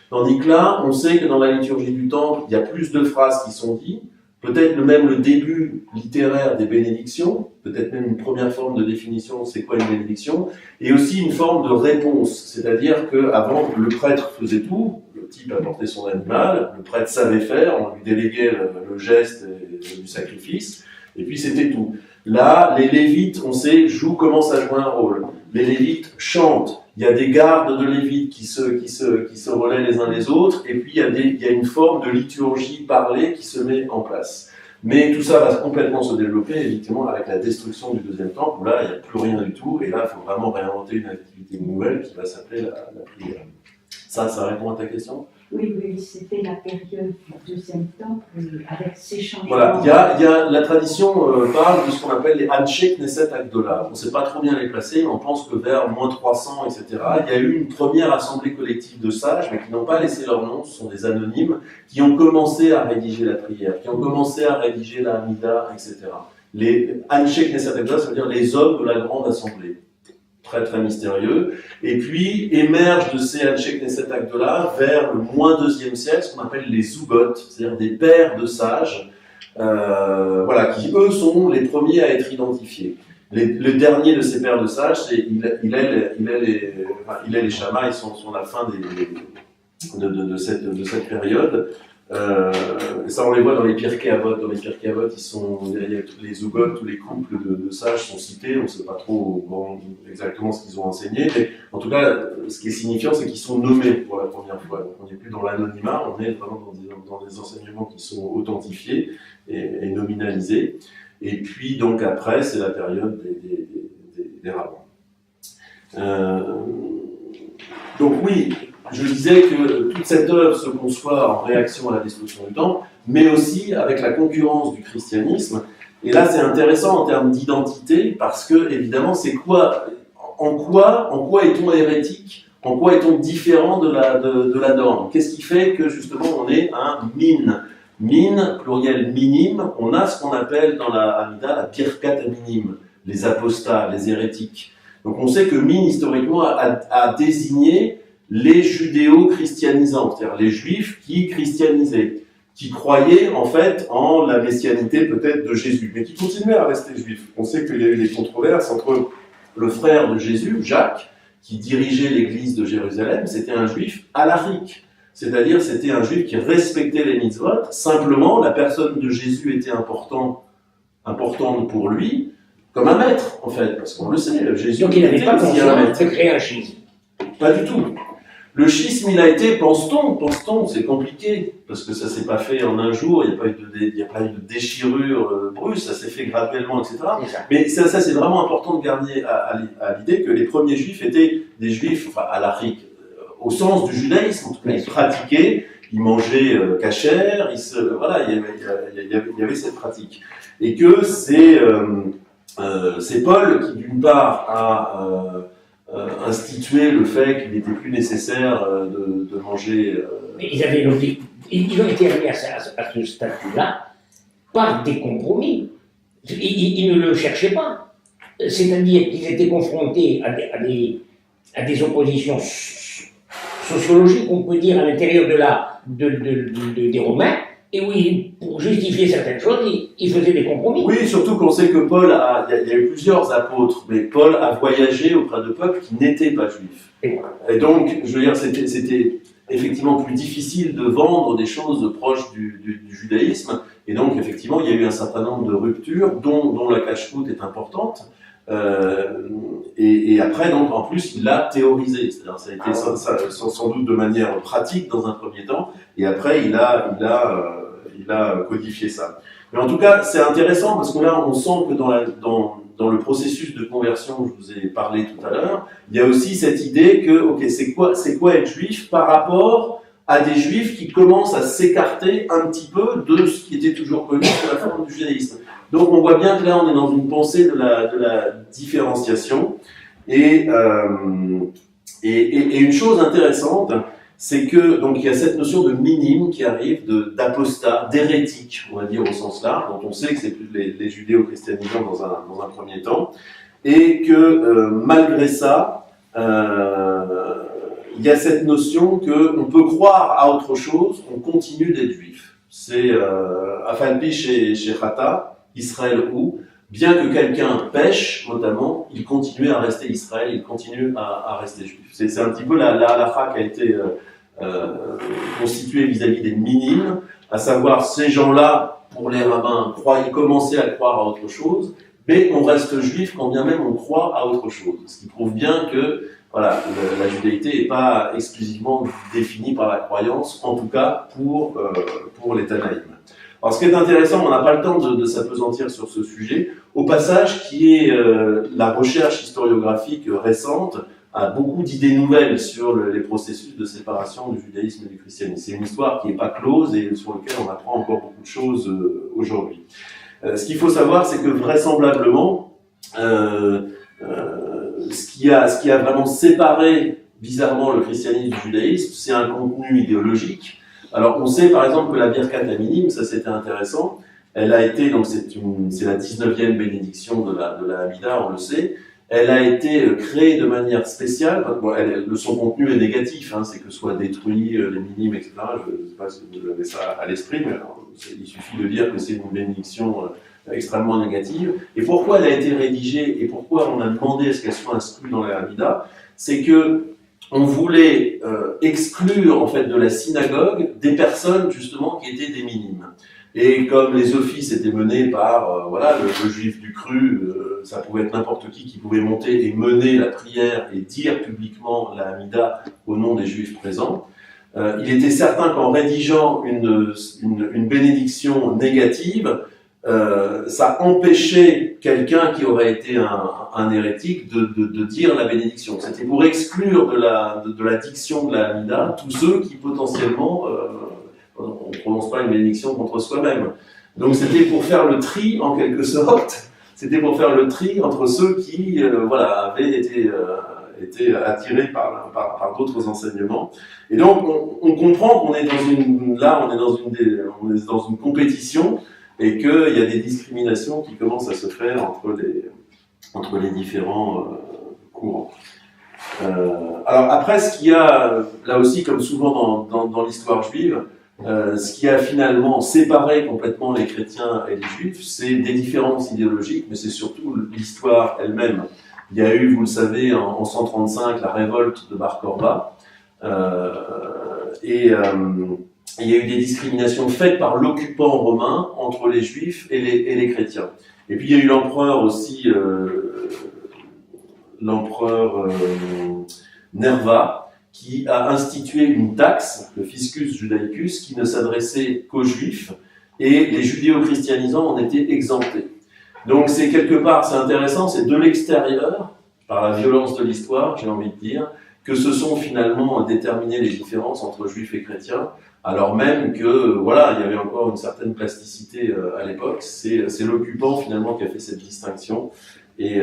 Tandis que là, on sait que dans la liturgie du temple, il y a plus de phrases qui sont dites, peut-être même le début littéraire des bénédictions, peut-être même une première forme de définition, c'est quoi une bénédiction, et aussi une forme de réponse, c'est-à-dire qu'avant, le prêtre faisait tout, le type apportait son animal, le prêtre savait faire, on lui déléguait le geste du sacrifice, et puis c'était tout. Là, les Lévites, on sait, commencent à jouer un rôle. Les Lévites chantent, il y a des gardes de Lévites qui se relaient les uns les autres, et puis il y a une forme de liturgie parlée qui se met en place. Mais tout ça va complètement se développer, évidemment, avec la destruction du deuxième temple, où là, il n'y a plus rien du tout, et là, il faut vraiment réinventer une activité nouvelle qui va s'appeler la prière. Ça répond à ta question ? Oui, c'était la période du deuxième temple avec ces changements. Voilà, il y a la tradition parle de ce qu'on appelle les Anshe Knesset Agdola. On ne sait pas trop bien les placer, mais on pense que vers moins 300, etc., il y a eu une première assemblée collective de sages, mais qui n'ont pas laissé leur nom, ce sont des anonymes, qui ont commencé à rédiger la prière, qui ont commencé à rédiger la Hamida, etc. Les Anshe Knesset Agdola, ça veut dire les hommes de la grande assemblée. Très très mystérieux, et puis émerge de ces Anshe Knesset Agdola vers le moins 2e siècle, ce qu'on appelle les Zugot, c'est-à-dire des pères de sages, voilà, qui eux sont les premiers à être identifiés. Le dernier de ces pères de sages, c'est les Shammai, ils sont la fin de cette période. Ça on les voit dans les Pirkei Avot. Dans les Pirkei Avot, il y a tous les Zugot, tous les couples de sages sont cités. On ne sait pas trop exactement ce qu'ils ont enseigné, mais en tout cas, ce qui est signifiant, c'est qu'ils sont nommés pour la première fois. Donc on n'est plus dans l'anonymat, on est vraiment dans des enseignements qui sont authentifiés et nominalisés. Et puis donc après, c'est la période des rabbins. Donc oui. Je disais que toute cette œuvre se conçoit en réaction à la destruction du temple, mais aussi avec la concurrence du christianisme. Et là, c'est intéressant en termes d'identité, parce que, évidemment, c'est quoi, en quoi est-on hérétique? En quoi est-on différent de la norme? Qu'est-ce qui fait que, justement, on est un min? Min, pluriel minime, on a ce qu'on appelle dans la Hamida la birkat minim, les apostats, les hérétiques. Donc on sait que min, historiquement, a désigné les judéo-christianisants, c'est-à-dire les juifs qui christianisaient, qui croyaient en fait en la messianité peut-être de Jésus, mais qui continuaient à rester juifs. On sait qu'il y a eu des controverses entre le frère de Jésus, Jacques, qui dirigeait l'église de Jérusalem, c'était un juif halachique, c'est-à-dire c'était un juif qui respectait les mitzvot, simplement la personne de Jésus était importante pour lui, comme un maître en fait, parce qu'on le sait, Jésus. Donc il n'avait pas conscience de créer un schisme. Pas du tout. Le schisme, il a été, pense-t-on, c'est compliqué, parce que ça s'est pas fait en un jour, il n'y a pas eu de déchirure brusque, ça s'est fait graduellement, etc. Mais ça c'est vraiment important de garder à l'idée que les premiers juifs étaient des juifs, halachiques, au sens du judaïsme, en tout cas, ils pratiquaient, ils mangeaient kasher, il y avait cette pratique. Et que c'est Paul qui, d'une part, a instituer le fait qu'il n'était plus nécessaire de manger. Mais ils ont été arrivés à ce statut-là par des compromis. Ils ne le cherchaient pas. C'est-à-dire qu'ils étaient confrontés à des oppositions sociologiques, on peut dire, à l'intérieur des Romains, et oui, pour justifier certaines choses, ils faisaient des compromis. Oui, surtout qu'on sait que Paul il y a eu plusieurs apôtres, mais Paul a voyagé auprès de peuples qui n'étaient pas juifs. Et donc, je veux dire, c'était effectivement plus difficile de vendre des choses proches du judaïsme, et donc effectivement, il y a eu un certain nombre de ruptures, dont la cache-route est importante. Et après, donc, en plus, il l'a théorisé, c'est-à-dire ça a été sans doute de manière pratique dans un premier temps, et après, il a codifié ça. Mais en tout cas, c'est intéressant parce que là, on sent que dans le processus de conversion dont je vous ai parlé tout à l'heure, il y a aussi cette idée que, ok, c'est quoi être juif par rapport à des juifs qui commencent à s'écarter un petit peu de ce qui était toujours connu sous la forme du judaïsme. Donc on voit bien que là on est dans une pensée de la différenciation et une chose intéressante, c'est que donc il y a cette notion de minime qui arrive, d'apostat, d'hérétique, on va dire au sens large, dont on sait que c'est plus les judéo-christianisants dans un premier temps, et que malgré ça, il y a cette notion qu'on peut croire à autre chose, on continue d'être juif. C'est Afalpi chez Chata, Israël où, bien que quelqu'un pêche, notamment, il continue à rester Israël, il continue à rester juif. C'est un petit peu la halakha qui a été constituée vis-à-vis des minimes, à savoir ces gens-là, pour les rabbins, commençaient à croire à autre chose, mais on reste juif quand bien même on croit à autre chose. Ce qui prouve bien que voilà, la judaïté n'est pas exclusivement définie par la croyance, en tout cas pour les Tanaïm. Alors ce qui est intéressant, on n'a pas le temps de s'appesantir sur ce sujet, au passage qui est la recherche historiographique récente a beaucoup d'idées nouvelles sur les processus de séparation du judaïsme et du christianisme. C'est une histoire qui n'est pas close et sur laquelle on apprend encore beaucoup de choses aujourd'hui. Ce qu'il faut savoir, c'est que vraisemblablement, ce qui a vraiment séparé bizarrement le christianisme du judaïsme, c'est un contenu idéologique. Alors on sait par exemple que la Birkat Minim, ça c'était intéressant, elle a été, donc c'est la 19e bénédiction de la Hamida, on le sait, elle a été créée de manière spéciale, bon, son contenu est négatif, hein, c'est que soit détruit, les minimes, etc. Je ne sais pas si vous avez ça à l'esprit, mais il suffit de dire que c'est une bénédiction extrêmement négative. Et pourquoi elle a été rédigée et pourquoi on a demandé à ce qu'elle soit inclue dans la Hamida, c'est que on voulait exclure en fait de la synagogue des personnes justement qui étaient des minimes. Et comme les offices étaient menés par le juif du cru, ça pouvait être n'importe qui pouvait monter et mener la prière et dire publiquement la Hamida au nom des juifs présents. Il était certain qu'en rédigeant une bénédiction négative, ça empêchait quelqu'un qui aurait été un hérétique de dire la bénédiction. C'était pour exclure de la diction de la Hamida tous ceux qui potentiellement, on ne prononce pas une bénédiction contre soi-même. Donc c'était pour faire le tri en quelque sorte, c'était pour faire le tri entre ceux qui avaient été attirés par d'autres enseignements. Et donc on comprend qu'on est dans une compétition et qu'il y a des discriminations qui commencent à se faire entre les différents courants. Alors après, ce qu'il y a, là aussi, comme souvent dans l'histoire juive, ce qui a finalement séparé complètement les chrétiens et les juifs, c'est des différences idéologiques, mais c'est surtout l'histoire elle-même. Il y a eu, vous le savez, en 135, la révolte de Bar Korba, et il y a eu des discriminations faites par l'occupant romain entre les juifs et les chrétiens. Et puis il y a eu l'empereur aussi, l'empereur Nerva, qui a institué une taxe, le fiscus judaicus, qui ne s'adressait qu'aux juifs, et les judéo-christianisants en étaient exemptés. Donc c'est quelque part, c'est intéressant, c'est de l'extérieur, par la violence de l'histoire, j'ai envie de dire, que se sont finalement déterminées les différences entre juifs et chrétiens, alors même que, il y avait encore une certaine plasticité à l'époque. C'est l'occupant finalement qui a fait cette distinction. Et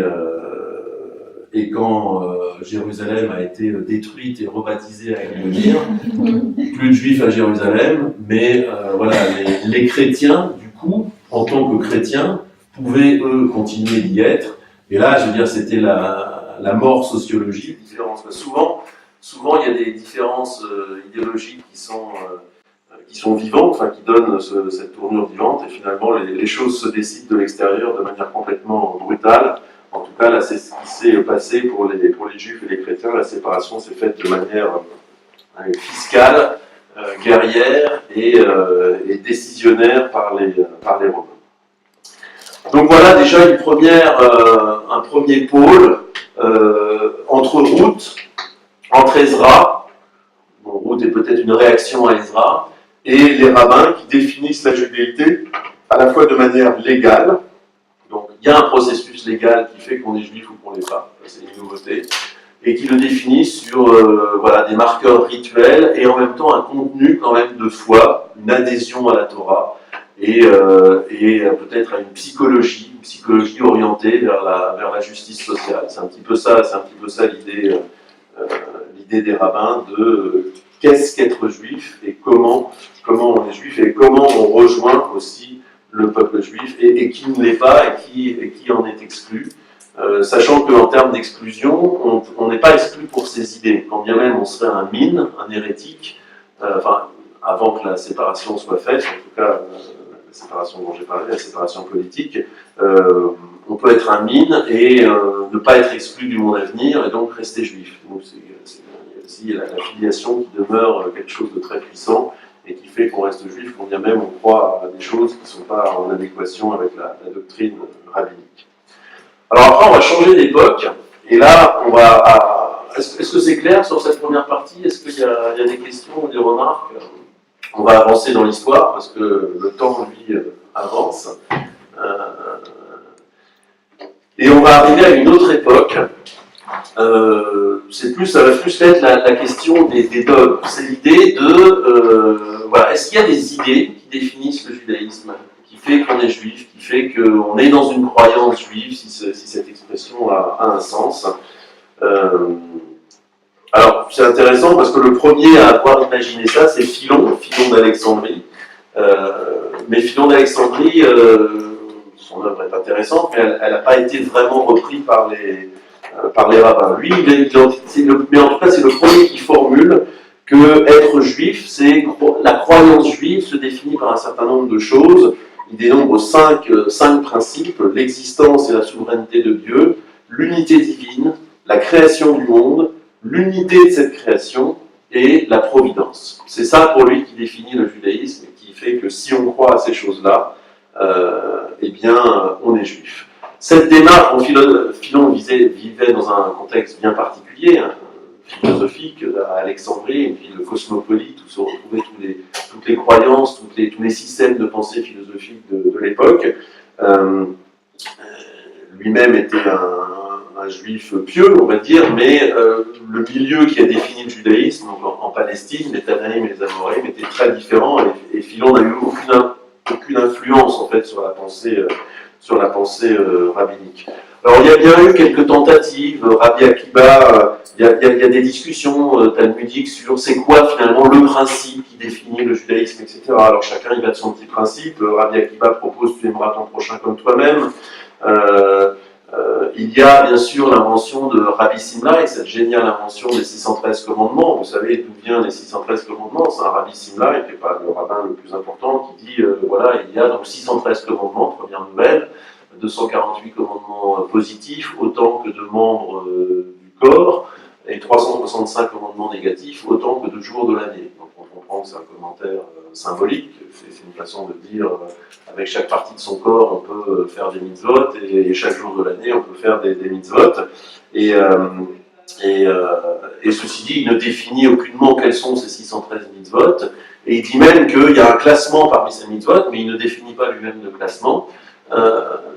quand Jérusalem a été détruite et rebaptisée à Guillemire, plus de juifs à Jérusalem, mais les chrétiens, du coup, en tant que chrétiens, pouvaient eux continuer d'y être. Et là, je veux dire, c'était la mort sociologique. Souvent, il y a des différences idéologiques qui sont vivantes, qui donnent cette tournure vivante, et finalement, les choses se décident de l'extérieur de manière complètement brutale. En tout cas, là, c'est ce qui s'est passé pour les juifs et les chrétiens. La séparation s'est faite de manière fiscale, guerrière et décisionnaire par les Romains. Donc voilà déjà un premier pôle entre Ruth, entre Ezra, Ruth est peut-être une réaction à Ezra, et les rabbins qui définissent la judéité à la fois de manière légale. Donc il y a un processus légal qui fait qu'on est juif ou qu'on n'est pas, c'est une nouveauté, et qui le définit sur des marqueurs rituels et en même temps un contenu quand même de foi, une adhésion à la Torah et peut-être à une psychologie orientée vers la justice sociale. C'est un petit peu ça l'idée des rabbins de qu'est-ce qu'être juif et comment on est juif et comment on rejoint aussi le peuple juif et qui ne l'est pas et qui en est exclu. Sachant qu'en termes d'exclusion, on n'est pas exclu pour ses idées. Quand bien même on serait un mine, un hérétique, avant que la séparation soit faite, en tout cas la séparation dont j'ai parlé, la séparation politique, on peut être un mine et ne pas être exclu du monde à venir et donc rester juif. Donc il y a aussi la filiation qui demeure quelque chose de très puissant et qui fait qu'on reste juif quand bien même on croit à des choses qui ne sont pas en adéquation avec la doctrine rabbinique. Alors après, on va changer d'époque, et là, on va est-ce que c'est clair sur cette première partie? Est-ce qu'il y a des questions ou des remarques? On va avancer dans l'histoire parce que le temps, lui, avance. Et on va arriver à une autre époque. Ça va plus être la question des dogmes. C'est l'idée de, voilà, est-ce qu'il y a des idées qui définissent le judaïsme, qui fait qu'on est juif, qui fait qu'on est dans une croyance juive, si cette expression a un sens. Alors, c'est intéressant parce que le premier à avoir imaginé ça, c'est Philon d'Alexandrie. Mais Philon d'Alexandrie, son œuvre est intéressante, mais elle n'a pas été vraiment reprise par les rabbins. Lui, mais en tout cas, c'est le premier qui formule que être juif, c'est la croyance juive se définit par un certain nombre de choses. Il dénombre cinq principes: l'existence et la souveraineté de Dieu, l'unité divine, la création du monde, l'unité de cette création et la providence. C'est ça pour lui qui définit le judaïsme et qui fait que si on croit à ces choses-là, eh bien, on est juif. Cette démarche, Philon vivait dans un contexte bien particulier, philosophique, à Alexandrie, une ville cosmopolite où se retrouvaient toutes les croyances, tous les systèmes de pensée philosophique de l'époque. Lui-même était un juif pieux, on va dire, mais le milieu qui a défini le judaïsme, donc en Palestine, les Tanaïm et les Amoréim, était très différent, et Philon n'a eu aucune influence en fait sur la pensée rabbinique. Alors il y a bien eu quelques tentatives, Rabbi Akiba, il y a des discussions talmudiques sur c'est quoi finalement le principe qui définit le judaïsme, etc. Alors chacun il va de son petit principe. Rabbi Akiba propose tu aimeras ton prochain comme toi-même. Il y a bien sûr l'invention de Rabbi Simlai, cette géniale invention des 613 commandements. Vous savez d'où viennent les 613 commandements? C'est un Rabbi Simlai, qui n'est pas le rabbin le plus important, qui dit voilà, il y a donc 613 commandements, première nouvelle, 248 commandements positifs, autant que de membres du corps, et 365 commandements négatifs, autant que de jours de l'année. Donc on comprend que c'est un commentaire symbolique, c'est une façon de dire avec chaque partie de son corps on peut faire des mitzvot, et chaque jour de l'année on peut faire des mitzvot. Et ceci dit, il ne définit aucunement quels sont ces 613 mitzvot, et il dit même qu'il y a un classement parmi ces mitzvot, mais il ne définit pas lui-même de classement.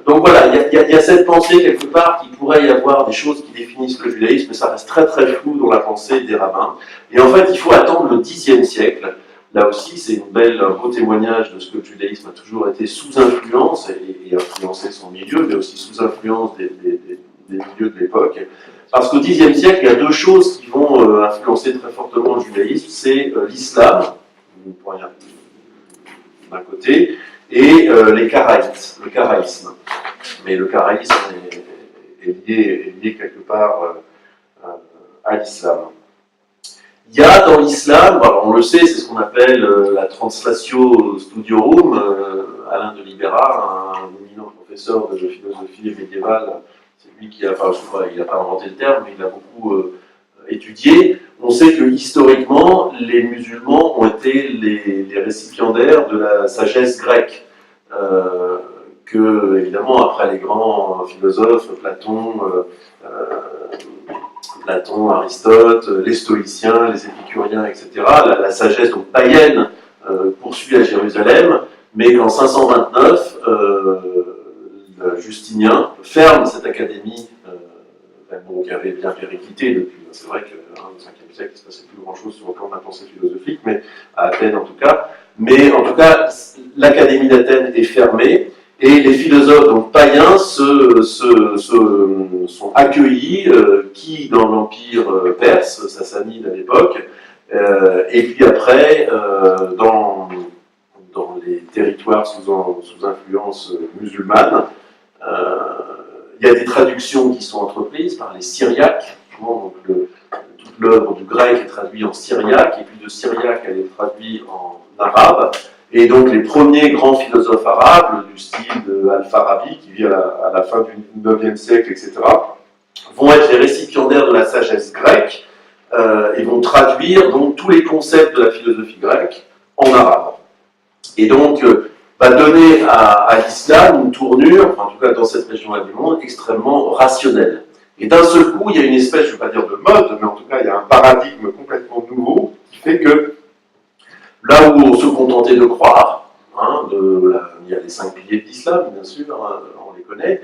Donc voilà, il y a cette pensée quelque part qu'il pourrait y avoir des choses qui définissent le judaïsme, mais ça reste très très flou dans la pensée des rabbins. Et en fait, il faut attendre le Xe siècle. Là aussi, c'est un beau témoignage de ce que le judaïsme a toujours été sous influence et influencé son milieu, mais aussi sous influence des milieux de l'époque. Parce qu'au Xe siècle, il y a deux choses qui vont influencer très fortement le judaïsme. C'est l'islam, d'un côté, et les karaïtes, le karaïsme. Mais le karaïsme est lié quelque part à l'islam. Il y a dans l'islam, on le sait, c'est ce qu'on appelle la Translatio Studiorum. Alain de Libera, un éminent professeur de philosophie médiévale, c'est lui qui a, il n'a pas inventé le terme, mais il a beaucoup étudié. On sait que historiquement, les musulmans ont été les récipiendaires de la sagesse grecque. Que, évidemment, après les grands philosophes, Platon, Aristote, les stoïciens, les épicuriens, etc., la sagesse donc païenne poursuit à Jérusalem, mais qu'en 529, Justinien ferme cette académie, qui avait bien périclité depuis. C'est vrai qu'au 5e siècle, il ne se passait plus grand-chose sur le plan de la pensée philosophique, mais à Athènes en tout cas. Mais en tout cas, l'académie d'Athènes est fermée, et les philosophes donc, païens sont accueillis, qui dans l'empire perse, sassanide à l'époque, et puis après, dans les territoires sous influence musulmane, il y a des traductions qui sont entreprises par les Syriaques. Donc toute l'œuvre du grec est traduite en syriaque, et puis de syriaque elle est traduite en arabe. Et donc les premiers grands philosophes arabes, du style d'Al-Farabi, qui vit à la fin du 9e siècle, etc., vont être les récipiendaires de la sagesse grecque, et vont traduire donc tous les concepts de la philosophie grecque en arabe. Et donc, va donner à l'islam une tournure, en tout cas dans cette région-là du monde, extrêmement rationnelle. Et d'un seul coup, il y a une espèce, je ne veux pas dire de mode, mais en tout cas, il y a un paradigme complètement nouveau qui fait que là où on se contentait de croire, hein, il y a les 5 piliers de l'islam, bien sûr, hein, on les connaît,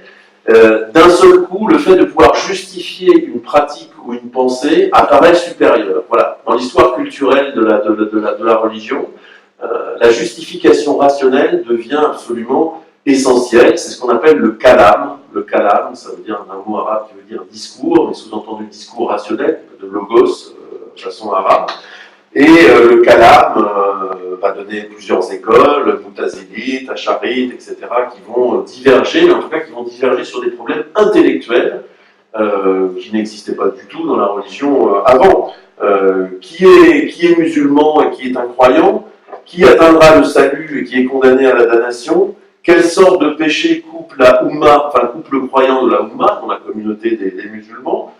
d'un seul coup, le fait de pouvoir justifier une pratique ou une pensée apparaît supérieur. Voilà. Dans l'histoire culturelle de la religion, la justification rationnelle devient absolument essentielle. C'est ce qu'on appelle le kalam. Le kalam, ça veut dire un mot arabe qui veut dire discours, mais sous-entendu discours rationnel, de logos, façon arabe. Et le kalam va donner plusieurs écoles, Mutazilite, Acharite, etc., qui vont diverger, mais en tout cas qui vont diverger sur des problèmes intellectuels qui n'existaient pas du tout dans la religion avant. Qui est musulman et qui est un croyant, qui atteindra le salut et qui est condamné à la damnation, quelle sorte de péché coupe la Oumma, enfin coupe le croyant de la Oumma, dans la communauté des musulmans,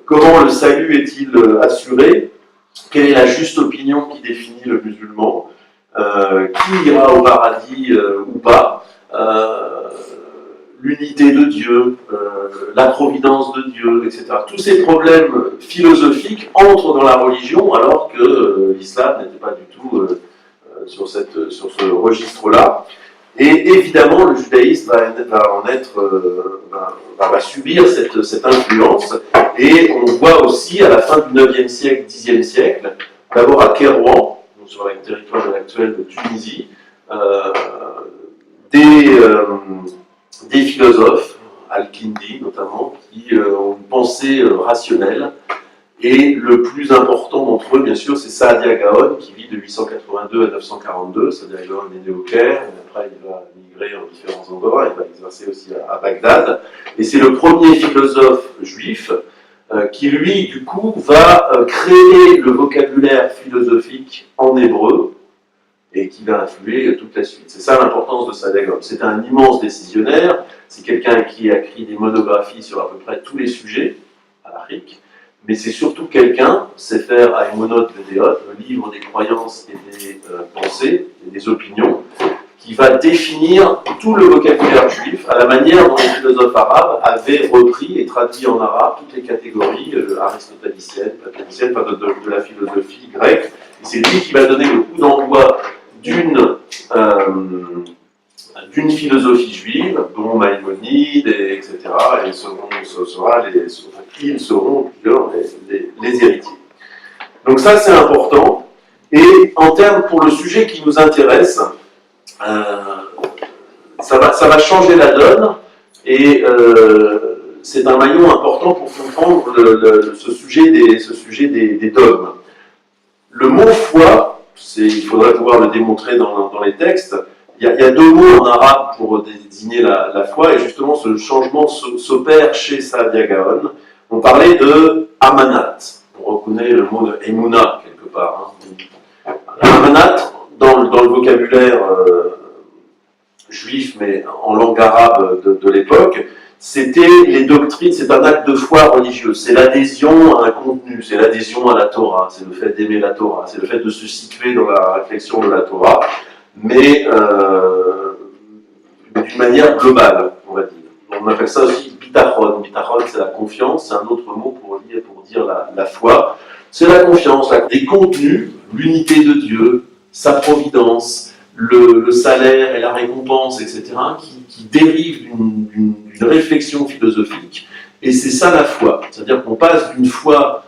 comment le salut est-il assuré, quelle est la juste opinion qui définit le musulman, qui ira au paradis ou pas, l'unité de Dieu, la providence de Dieu, etc. Tous ces problèmes philosophiques entrent dans la religion alors que l'islam n'était pas du tout sur ce registre-là. Et évidemment, le judaïsme va subir cette influence. Et on voit aussi à la fin du 9e siècle, 10e siècle, d'abord à Kairouan, sur le territoire actuel de Tunisie, des philosophes, Al-Kindi notamment, qui ont une pensée rationnelle. Et le plus important d'entre eux, bien sûr, c'est Saadia Gaon, qui vit de 882 à 942. Saadia Gaon est né au Caire, et après il va migrer en différents endroits, il va exercer aussi à Bagdad. Et c'est le premier philosophe juif qui, lui, du coup, va créer le vocabulaire philosophique en hébreu, et qui va influer toute la suite. C'est ça l'importance de Saadia Gaon. C'est un immense décisionnaire, c'est quelqu'un qui a écrit des monographies sur à peu près tous les sujets à l'Afrique, mais c'est surtout quelqu'un, Sefer Haemunot Vedeot, le livre des croyances et des pensées et des opinions, qui va définir tout le vocabulaire juif à la manière dont les philosophes arabes avaient repris et traduit en arabe toutes les catégories aristotélicien, de la philosophie grecque. Et c'est lui qui va donner le coup d'envoi d'une philosophie juive, dont Maïmonide, etc. Et ils seront les héritiers. Donc ça, c'est important. Et en termes, pour le sujet qui nous intéresse, ça va changer la donne. Et c'est un maillon important pour comprendre ce sujet des dogmes. Le mot foi, il faudrait pouvoir le démontrer dans les textes. Il y a deux mots en arabe pour désigner la foi, et justement ce changement s'opère chez Saadia Gaon. On parlait de amanat. On reconnaît le mot de emuna quelque part. Hein. Amanat, dans le vocabulaire juif, mais en langue arabe de l'époque, c'était les doctrines, c'est un acte de foi religieuse, c'est l'adhésion à un contenu, c'est l'adhésion à la Torah, c'est le fait d'aimer la Torah, c'est le fait de se situer dans la réflexion de la Torah, mais d'une manière globale, on va dire. On appelle ça aussi bitachon. Bitachon, c'est la confiance, c'est un autre mot pour dire la foi. C'est la confiance, des contenus, l'unité de Dieu, sa providence, le salaire et la récompense, etc., qui dérivent d'une réflexion philosophique. Et c'est ça la foi. C'est-à-dire qu'on passe d'une foi...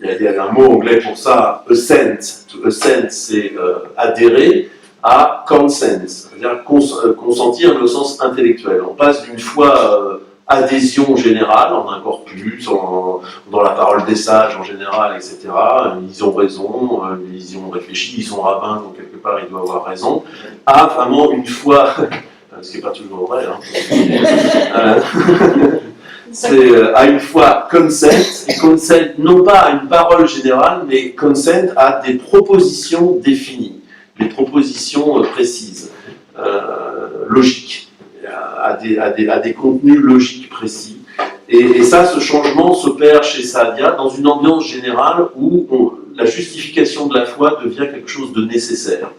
il y a un mot anglais pour ça, assent. To assent, c'est adhérer, à consent, c'est-à-dire consentir mais au sens intellectuel. On passe d'une foi adhésion générale en un corpus, dans la parole des sages en général, etc. Ils ont raison, ils y ont réfléchi, ils sont rabbins, donc quelque part ils doivent avoir raison, à vraiment une foi, ce qui n'est pas toujours vrai, hein. C'est à une fois consent, et consent non pas à une parole générale, mais consent à des propositions définies, des propositions précises, logiques, à des contenus logiques précis. Et ça, ce changement s'opère chez Saadia dans une ambiance générale où la justification de la foi devient quelque chose de nécessaire.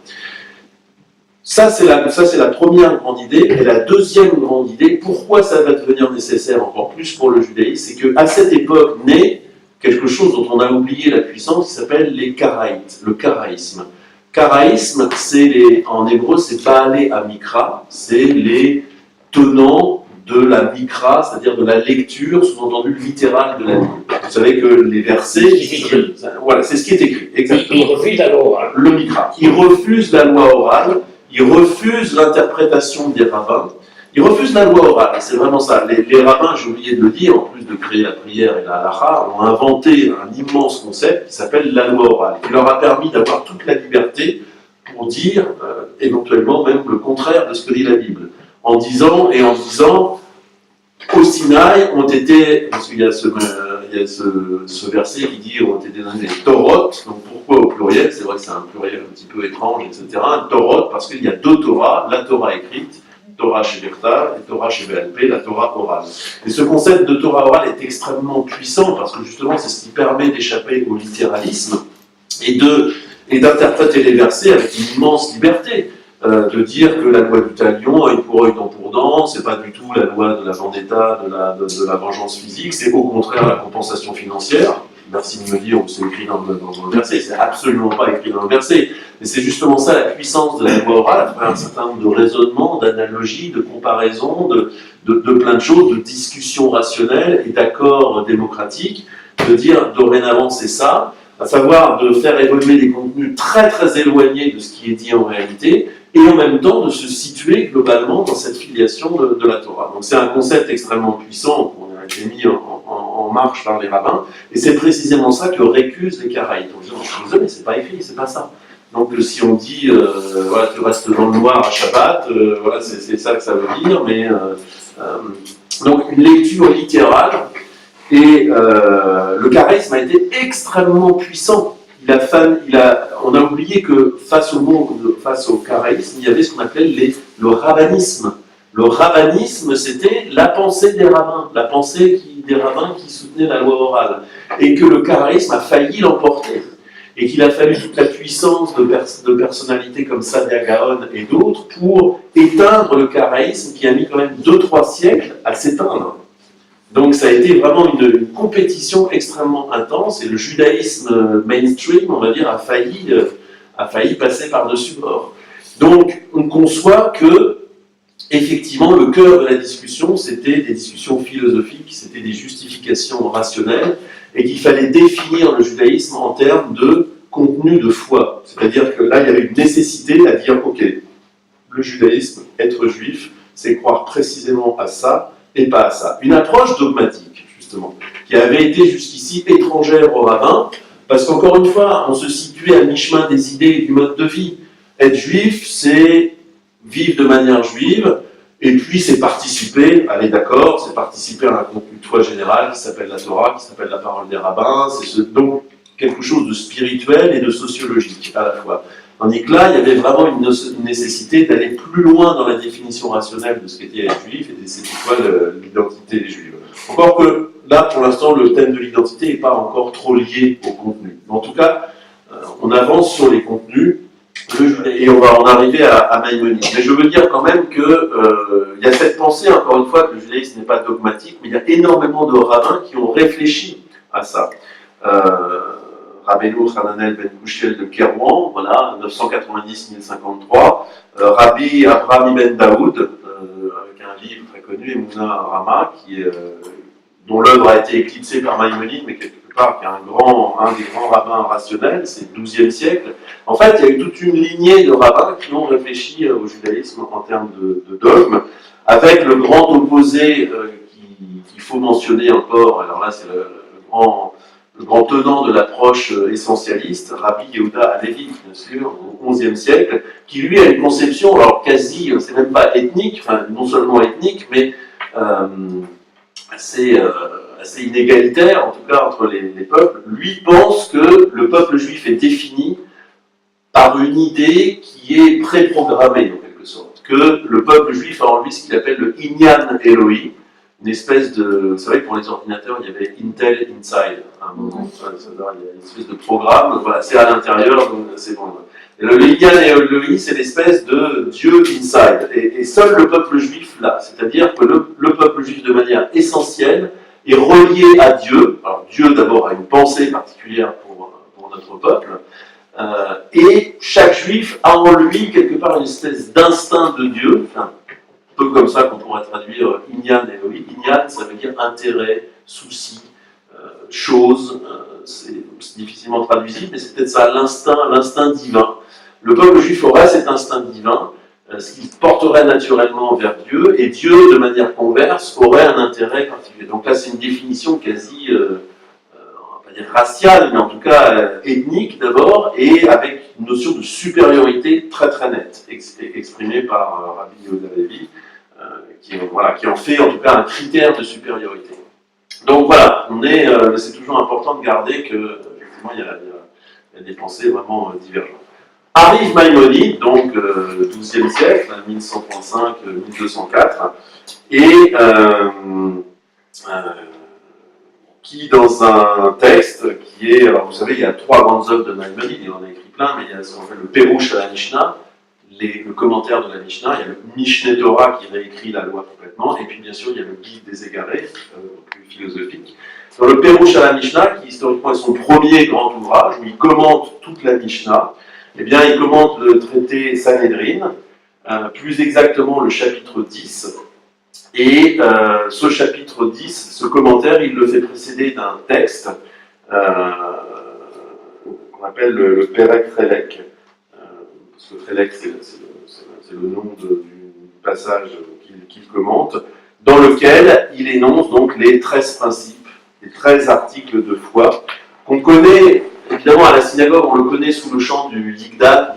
Ça, c'est la première grande idée. Et la deuxième grande idée, pourquoi ça va devenir nécessaire encore plus pour le judaïsme, c'est qu'à cette époque naît quelque chose dont on a oublié la puissance, qui s'appelle les karaïtes, le karaïsme. Karaïsme, en hébreu, c'est Baalé Amikra, c'est les tenants de la Mikra, c'est-à-dire de la lecture, sous-entendu littérale de la Bible. Vous savez que les versets, voilà, c'est ce qui est écrit, exactement. Il refuse la loi orale. Le Mikra. Il refuse la loi orale, il refuse l'interprétation des rabbins, il refuse la loi orale, c'est vraiment ça. Les rabbins, j'ai oublié de le dire, en plus de créer la prière et la halakha, ont inventé un immense concept qui s'appelle la loi orale, qui leur a permis d'avoir toute la liberté pour dire éventuellement même le contraire de ce que dit la Bible. En disant, au Sinaï ont été, parce qu'il y a ce verset qui dit ont été donnés des Torot, donc pourquoi au pluriel? C'est vrai que c'est un pluriel un petit peu étrange, etc. Un Torot, parce qu'il y a deux Torahs, la Torah écrite, Torah Sheverta, et Torah Shevelpé, la Torah orale. Et ce concept de Torah orale est extrêmement puissant, parce que justement c'est ce qui permet d'échapper au littéralisme, et d'interpréter les versets avec une immense liberté. De dire que la loi du talion, œil pour œil, dent pour dent, c'est pas du tout la loi de la vendetta, de la vengeance physique, c'est au contraire la compensation financière. Merci de me dire où c'est écrit dans le verset, c'est absolument pas écrit dans le verset, mais c'est justement ça la puissance de la loi orale, à travers un certain nombre de raisonnements, d'analogies, de comparaisons, de plein de choses, de discussions rationnelles et d'accords démocratiques, de dire dorénavant c'est ça, à savoir de faire évoluer des contenus très très éloignés de ce qui est dit en réalité, et en même temps de se situer globalement dans cette filiation de la Torah. Donc c'est un concept extrêmement puissant qu'on a été mis en marche par les rabbins, et c'est précisément ça que récusent les Karaïtes. On dit, je suis désolé, mais c'est pas écrit, c'est pas ça. Donc si on dit, voilà, tu restes dans le noir à Shabbat, voilà, c'est ça que ça veut dire, mais donc une lecture littérale, et le karaïsme a été extrêmement puissant. On a oublié que face au karaïsme, il y avait ce qu'on appelait le rabbinisme. Le rabbinisme, c'était la pensée des rabbins, la pensée des rabbins qui soutenaient la loi orale. Et que le karaïsme a failli l'emporter. Et qu'il a fallu toute la puissance de personnalités comme Saadia Gaon et d'autres pour éteindre le karaïsme qui a mis quand même 2-3 siècles à s'éteindre. Donc ça a été vraiment une compétition extrêmement intense et le judaïsme mainstream, on va dire, a failli passer par-dessus bord. Donc on conçoit que, effectivement, le cœur de la discussion, c'était des discussions philosophiques, c'était des justifications rationnelles, et qu'il fallait définir le judaïsme en termes de contenu de foi. C'est-à-dire que là, il y avait une nécessité à dire, ok, le judaïsme, être juif, c'est croire précisément à ça, et pas à ça. Une approche dogmatique, justement, qui avait été jusqu'ici étrangère aux rabbins, parce qu'encore une fois, on se situait à mi-chemin des idées et du mode de vie. Être juif, c'est vivre de manière juive, et puis c'est participer, allez d'accord, c'est participer à un contenu de foi général qui s'appelle la Torah, qui s'appelle la parole des rabbins, donc quelque chose de spirituel et de sociologique à la fois. Tandis que là, il y avait vraiment une nécessité d'aller plus loin dans la définition rationnelle de ce qu'était être juif et c'était quoi l'identité juive. Encore que là, pour l'instant, le thème de l'identité n'est pas encore trop lié au contenu. Mais en tout cas, on avance sur les contenus et on va en arriver à Maïmonide. Mais je veux dire quand même qu'il y a cette pensée, encore une fois, que le judaïsme n'est pas dogmatique, mais il y a énormément de rabbins qui ont réfléchi à ça. Rabbeinu Hananel ben Kouchiel de Kérouan, voilà, 990-1053, Rabbi Abraham ibn Daoud, avec un livre très connu, Emouna Rama, dont l'œuvre a été éclipsée par Maïmonide, mais quelque part qui est un des grands rabbins rationnels, c'est le XIIe siècle. En fait, il y a eu toute une lignée de rabbins qui ont réfléchi au judaïsme en termes de dogme, avec le grand opposé qu'il faut mentionner encore, alors là c'est le grand tenant de l'approche essentialiste, Rabbi Yehuda Halevi, bien sûr, au XIe siècle, qui lui a une conception, alors quasi, c'est même pas ethnique, enfin non seulement ethnique, mais assez inégalitaire, en tout cas entre les peuples. Lui pense que le peuple juif est défini par une idée qui est préprogrammée, en quelque sorte, que le peuple juif a en lui ce qu'il appelle le Inyan Eloi, une espèce de... Vous savez, pour les ordinateurs, il y avait Intel Inside, à un moment, il y a une espèce de programme, voilà, c'est à l'intérieur, donc c'est bon. Et le Inyan et Eloi, c'est l'espèce de Dieu inside. Et seul le peuple juif l'a. C'est-à-dire que le peuple juif, de manière essentielle, est relié à Dieu. Alors Dieu, d'abord, a une pensée particulière pour notre peuple. Et chaque juif a en lui, quelque part, une espèce d'instinct de Dieu. Enfin, un peu comme ça qu'on pourrait traduire Inyan et Eloi. Inyan, ça veut dire intérêt, souci, chose. C'est difficilement traduisible, mais c'est peut-être ça, l'instinct divin. Le peuple juif aurait cet instinct divin, ce qui porterait naturellement vers Dieu, et Dieu, de manière converse, aurait un intérêt particulier. Donc là, c'est une définition quasi, on va pas dire raciale, mais en tout cas ethnique d'abord, et avec une notion de supériorité très très nette, exprimée par Rabbi Yehuda Levi, qui en fait en tout cas un critère de supériorité. Donc voilà, c'est toujours important de garder que, effectivement, il y a des pensées vraiment divergentes. Arrive Maïmonide, donc XIIe siècle, 1135-1204, et qui, dans un texte qui est, alors vous savez, il y a 3 grandes œuvres de Maïmonide, il en a écrit plein, mais il y a ce qu'on appelle le Pérouche à la Mishnah, le commentaire de la Mishnah, il y a le Mishneh Torah qui réécrit la loi complètement, et puis bien sûr il y a le Guide des égarés, plus philosophique. Dans le Pérouche à la Mishnah, qui historiquement est son premier grand ouvrage, où il commente toute la Mishnah, eh bien il commente le traité Sanhedrin, plus exactement le chapitre 10, et ce chapitre 10, ce commentaire, il le fait précéder d'un texte qu'on appelle le Perek Relek. Parce que Relek, c'est le nom du passage qu'il commente, dans lequel il énonce donc les 13 principes, les 13 articles de foi, qu'on connaît, évidemment à la synagogue, on le connaît sous le chant du Yigdal,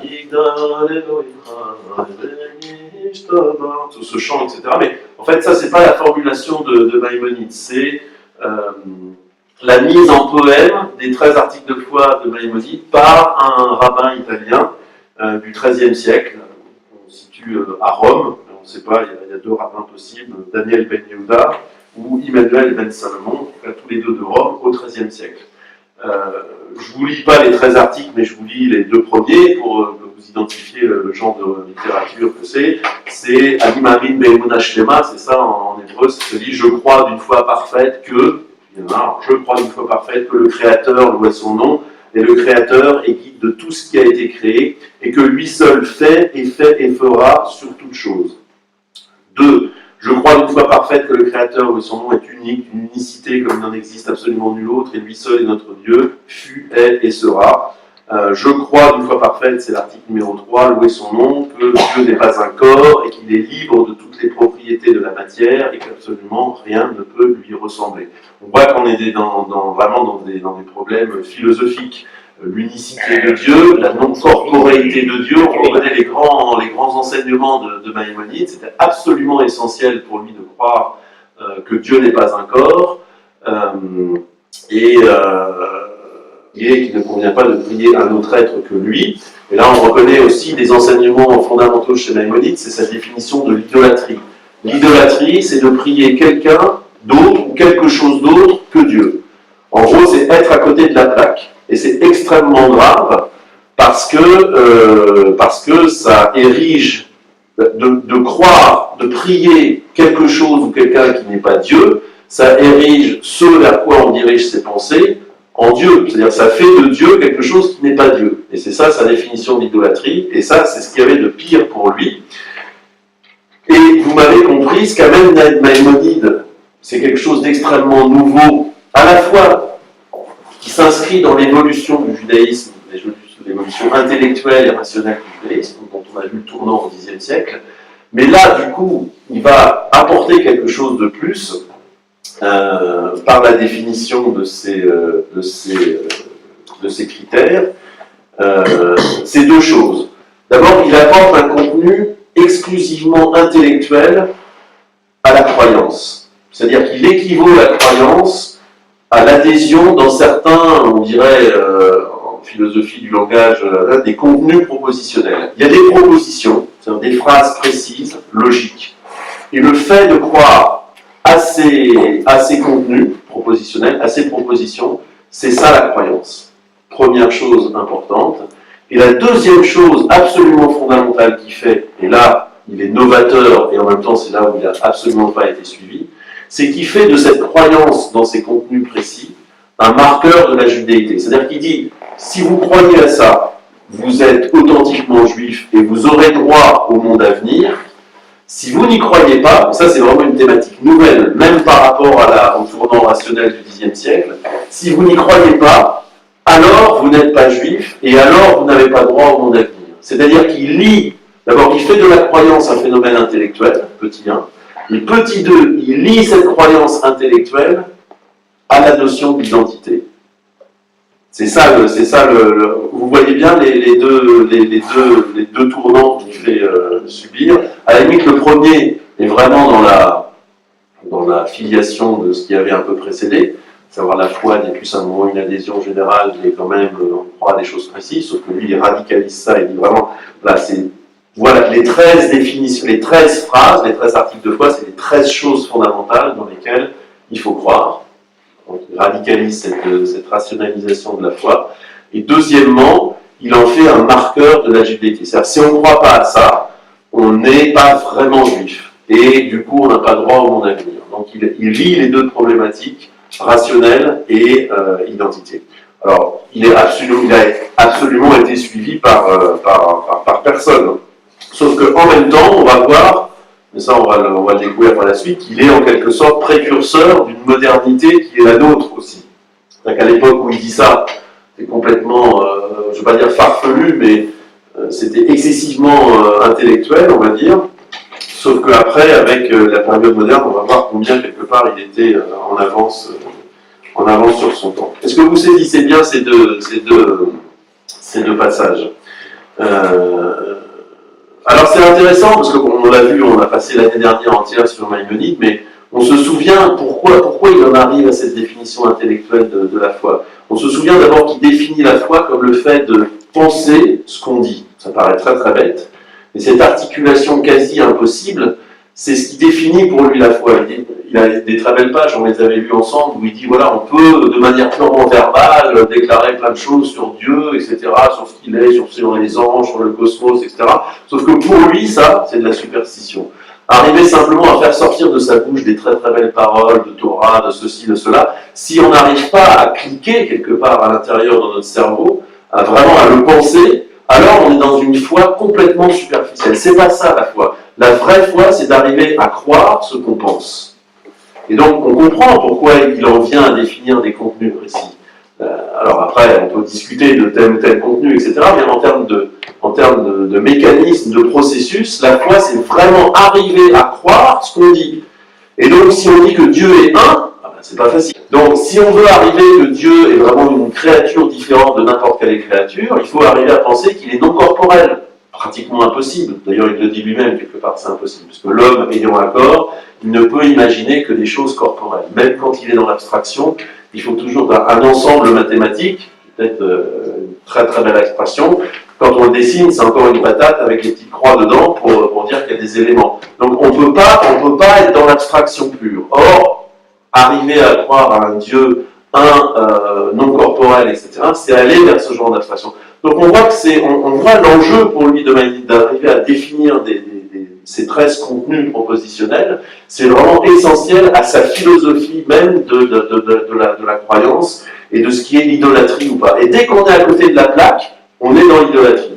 ce chant, etc. Mais en fait, ça, c'est pas la formulation de Maïmonide, c'est la mise en poème des 13 articles de foi de Maïmonide par un rabbin italien du XIIIe siècle. On se situe à Rome, on ne sait pas, il y a 2 rabbins possibles, Daniel Ben Yehuda ou Emmanuel Ben Salomon, tous les 2 de Rome au XIIIe siècle. Je ne vous lis pas les 13 articles, mais je vous lis les 2 premiers pour que vous identifiez le genre de littérature que c'est. C'est Ani Mamin Be'emuna Shlema, c'est ça en hébreu, ça se dit « Je crois d'une foi parfaite que », je crois d'une foi parfaite que le Créateur, loué son nom, est le Créateur et guide de tout ce qui a été créé, et que lui seul fait et fera sur toute chose. 2. Je crois d'une foi parfaite que le Créateur, loué son nom, est unique, d'une unicité comme il n'en existe absolument nul autre, et lui seul est notre Dieu, fut, est et sera. Je crois d'une foi parfaite, c'est l'article numéro 3, loué son nom, que Dieu n'est pas un corps, et qu'il est libre de toutes les propriétés de la matière, et qu'absolument rien ne peut lui ressembler. On voit qu'on est vraiment dans des problèmes philosophiques. L'unicité de Dieu, la non-corporéité de Dieu, on reconnaît les grands enseignements de Maïmonide, c'était absolument essentiel pour lui de croire que Dieu n'est pas un corps, et qu'il ne convient pas de prier un autre être que lui. Et là on reconnaît aussi des enseignements fondamentaux chez Maïmonide, c'est sa définition de l'idolâtrie. L'idolâtrie, c'est de prier quelqu'un d'autre ou quelque chose d'autre que Dieu. En gros, c'est être à côté de la plaque. Et c'est extrêmement grave parce que ça érige de croire, de prier quelque chose ou quelqu'un qui n'est pas Dieu, ça érige ce vers quoi on dirige ses pensées en Dieu. C'est-à-dire ça fait de Dieu quelque chose qui n'est pas Dieu. Et c'est ça sa définition d'idolâtrie, et ça c'est ce qu'il y avait de pire pour lui. Et vous m'avez compris, ce qu'amène Maïmonide, c'est quelque chose d'extrêmement nouveau, à la fois qui s'inscrit dans l'évolution du judaïsme, l'évolution intellectuelle et rationnelle du judaïsme, dont on a vu le tournant au Xe siècle, mais là, du coup, il va apporter quelque chose de plus par la définition de ces critères. C'est 2 choses. D'abord, il apporte un contenu exclusivement intellectuel à la croyance. C'est-à-dire qu'il équivaut la croyance à l'adhésion dans certains, on dirait, en philosophie du langage, des contenus propositionnels. Il y a des propositions, c'est-à-dire des phrases précises, logiques. Et le fait de croire à ces contenus propositionnels, à ces propositions, c'est ça la croyance. Première chose importante. Et la deuxième chose absolument fondamentale qu'il fait, et là, il est novateur, et en même temps, c'est là où il n'a absolument pas été suivi, c'est qu'il fait de cette croyance dans ses contenus précis un marqueur de la judéité. C'est-à-dire qu'il dit, si vous croyez à ça, vous êtes authentiquement juif et vous aurez droit au monde à venir. Si vous n'y croyez pas, ça c'est vraiment une thématique nouvelle, même par rapport au tournant rationnel du Xe siècle, si vous n'y croyez pas, alors vous n'êtes pas juif et alors vous n'avez pas droit au monde à venir. C'est-à-dire qu'il lie, d'abord il fait de la croyance un phénomène intellectuel, petit 1, et petit 2, il lie cette croyance intellectuelle à la notion d'identité. C'est ça, vous voyez bien les deux tournants qu'il fait subir. À la limite, le premier est vraiment dans la filiation de ce qui avait un peu précédé, savoir la foi n'est plus un moment, une adhésion générale, mais quand même on croit à des choses précises, sauf que lui il radicalise ça, il dit vraiment, là c'est, voilà, les 13 définitions, les 13 phrases, les 13 articles de foi, c'est les 13 choses fondamentales dans lesquelles il faut croire. Donc, il radicalise cette rationalisation de la foi. Et deuxièmement, il en fait un marqueur de la judéité. C'est-à-dire, si on ne croit pas à ça, on n'est pas vraiment juif. Et du coup, on n'a pas droit au monde à venir. Donc, il lie les deux problématiques, rationnelle et identité. Alors, il a absolument été suivi par personne. Sauf qu'en même temps, on va voir, mais ça on va le découvrir par la suite, qu'il est en quelque sorte précurseur d'une modernité qui est la nôtre aussi. C'est-à-dire qu'à l'époque où il dit ça, c'est complètement, je ne veux pas dire farfelu, mais c'était excessivement intellectuel, on va dire. Sauf qu'après, avec la période moderne, on va voir combien, quelque part, il était en avance sur son temps. Est-ce que vous saisissez bien ces deux passages? Alors c'est intéressant, parce qu'on l'a vu, on a passé l'année dernière entière sur Maïmonide, mais on se souvient pourquoi il en arrive à cette définition intellectuelle de la foi. On se souvient d'abord qu'il définit la foi comme le fait de penser ce qu'on dit. Ça paraît très très bête. Et cette articulation quasi impossible, c'est ce qui définit pour lui la foi. Il a des très belles pages, on les avait lues ensemble, où il dit, voilà, on peut, de manière purement verbale, déclarer plein de choses sur Dieu, etc., sur ce qu'il est, sur les anges, sur le cosmos, etc. Sauf que pour lui, ça, c'est de la superstition. Arriver simplement à faire sortir de sa bouche des très très belles paroles de Torah, de ceci, de cela, si on n'arrive pas à cliquer quelque part à l'intérieur de notre cerveau, vraiment à le penser, alors on est dans une foi complètement superficielle. C'est pas ça la foi. La vraie foi, c'est d'arriver à croire ce qu'on pense. Et donc on comprend pourquoi il en vient à définir des contenus précis. Alors après, on peut discuter de tel ou tel contenu, etc. Mais en termes de mécanisme, de processus, la foi, c'est vraiment arriver à croire ce qu'on dit. Et donc, si on dit que Dieu est un, c'est pas facile. Donc, si on veut arriver que Dieu est vraiment une créature différente de n'importe quelle créature, il faut arriver à penser qu'il est non corporel. Pratiquement impossible. D'ailleurs, il le dit lui-même, quelque part, c'est impossible. Parce que l'homme ayant un corps, il ne peut imaginer que des choses corporelles. Même quand il est dans l'abstraction, il faut toujours un ensemble mathématique, peut-être une très très belle expression. Quand on le dessine, c'est encore une patate avec des petites croix dedans pour dire qu'il y a des éléments. Donc on peut pas être dans l'abstraction pure. Or, arriver à croire à un Dieu, non corporel, etc., c'est aller vers ce genre d'abstraction. Donc on voit que on voit l'enjeu pour lui d'arriver à définir ces 13 contenus propositionnels, c'est vraiment essentiel à sa philosophie même de la croyance et de ce qui est l'idolâtrie ou pas. Et dès qu'on est à côté de la plaque, on est dans l'idolâtrie.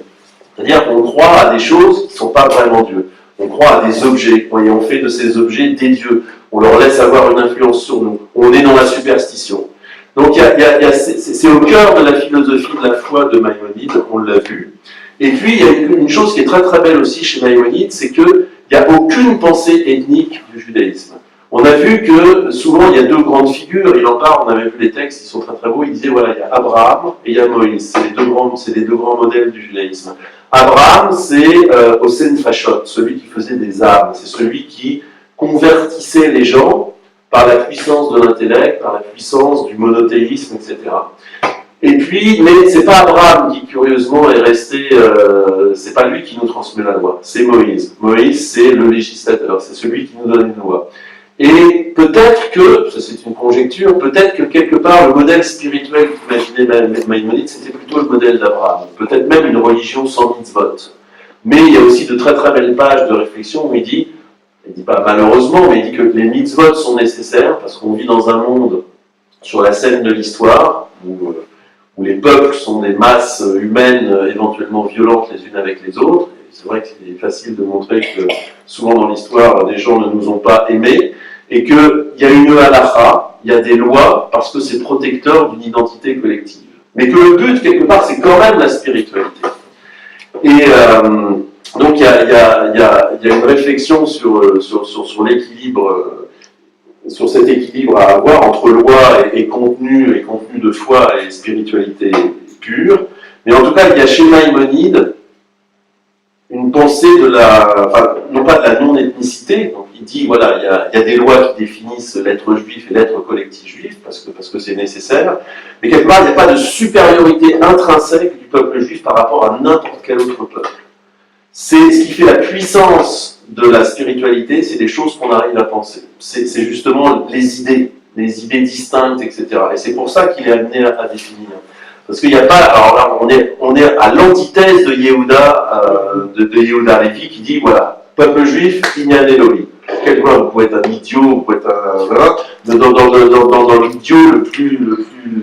C'est-à-dire qu'on croit à des choses qui ne sont pas vraiment Dieu. On croit à des objets, et on fait de ces objets des dieux. On leur laisse avoir une influence sur nous. On est dans la superstition. Donc c'est au cœur de la philosophie de la foi de Maïmonide, on l'a vu. Et puis il y a une chose qui est très très belle aussi chez Maïmonide, c'est qu'il n'y a aucune pensée ethnique du judaïsme. On a vu que souvent il y a deux grandes figures, il en parle, on avait vu les textes, ils sont très très beaux, il disait voilà, il y a Abraham et il y a Moïse, c'est les deux grands modèles du judaïsme. Abraham, c'est Hossein Fachot, celui qui faisait des âmes, c'est celui qui convertissait les gens par la puissance de l'intellect, par la puissance du monothéisme, etc. Et puis, mais c'est pas Abraham qui, curieusement, est resté, c'est pas lui qui nous transmet la loi, c'est Moïse. Moïse, c'est le législateur, c'est celui qui nous donne une loi. Et peut-être que, ça c'est une conjecture, peut-être que quelque part le modèle spirituel qu'imaginait Maïmonide, c'était plutôt le modèle d'Abraham. Peut-être même une religion sans mitzvot. Mais il y a aussi de très très belles pages de réflexion où il dit pas malheureusement, mais il dit que les mitzvot sont nécessaires parce qu'on vit dans un monde sur la scène de l'histoire où les peuples sont des masses humaines éventuellement violentes les unes avec les autres. Et c'est vrai que c'est facile de montrer que souvent dans l'histoire, des gens ne nous ont pas aimés et qu'il y a une halakha, il y a des lois parce que c'est protecteur d'une identité collective. Mais que le but, quelque part, c'est quand même la spiritualité. Et donc il y a une réflexion sur l'équilibre, sur cet équilibre à avoir entre loi et contenu de foi et spiritualité pure. Mais en tout cas, il y a chez Maïmonide une pensée de non pas de la non-ethnicité. Donc il dit voilà, il y a des lois qui définissent l'être juif et l'être collectif juif parce que c'est nécessaire. Mais quelque part, il n'y a pas de supériorité intrinsèque du peuple juif par rapport à n'importe quel autre peuple. C'est ce qui fait la puissance de la spiritualité, c'est des choses qu'on arrive à penser. C'est justement les idées distinctes, etc. Et c'est pour ça qu'il est amené à définir. Parce qu'il n'y a pas... Alors là, on est à l'antithèse de Yehuda, de Yehuda Lévi, qui dit, voilà, peuple juif, Inyan Elohim. Quelquefois, vous pouvez être un idiot, vous pouvez être un... Voilà, dans l'idiot le plus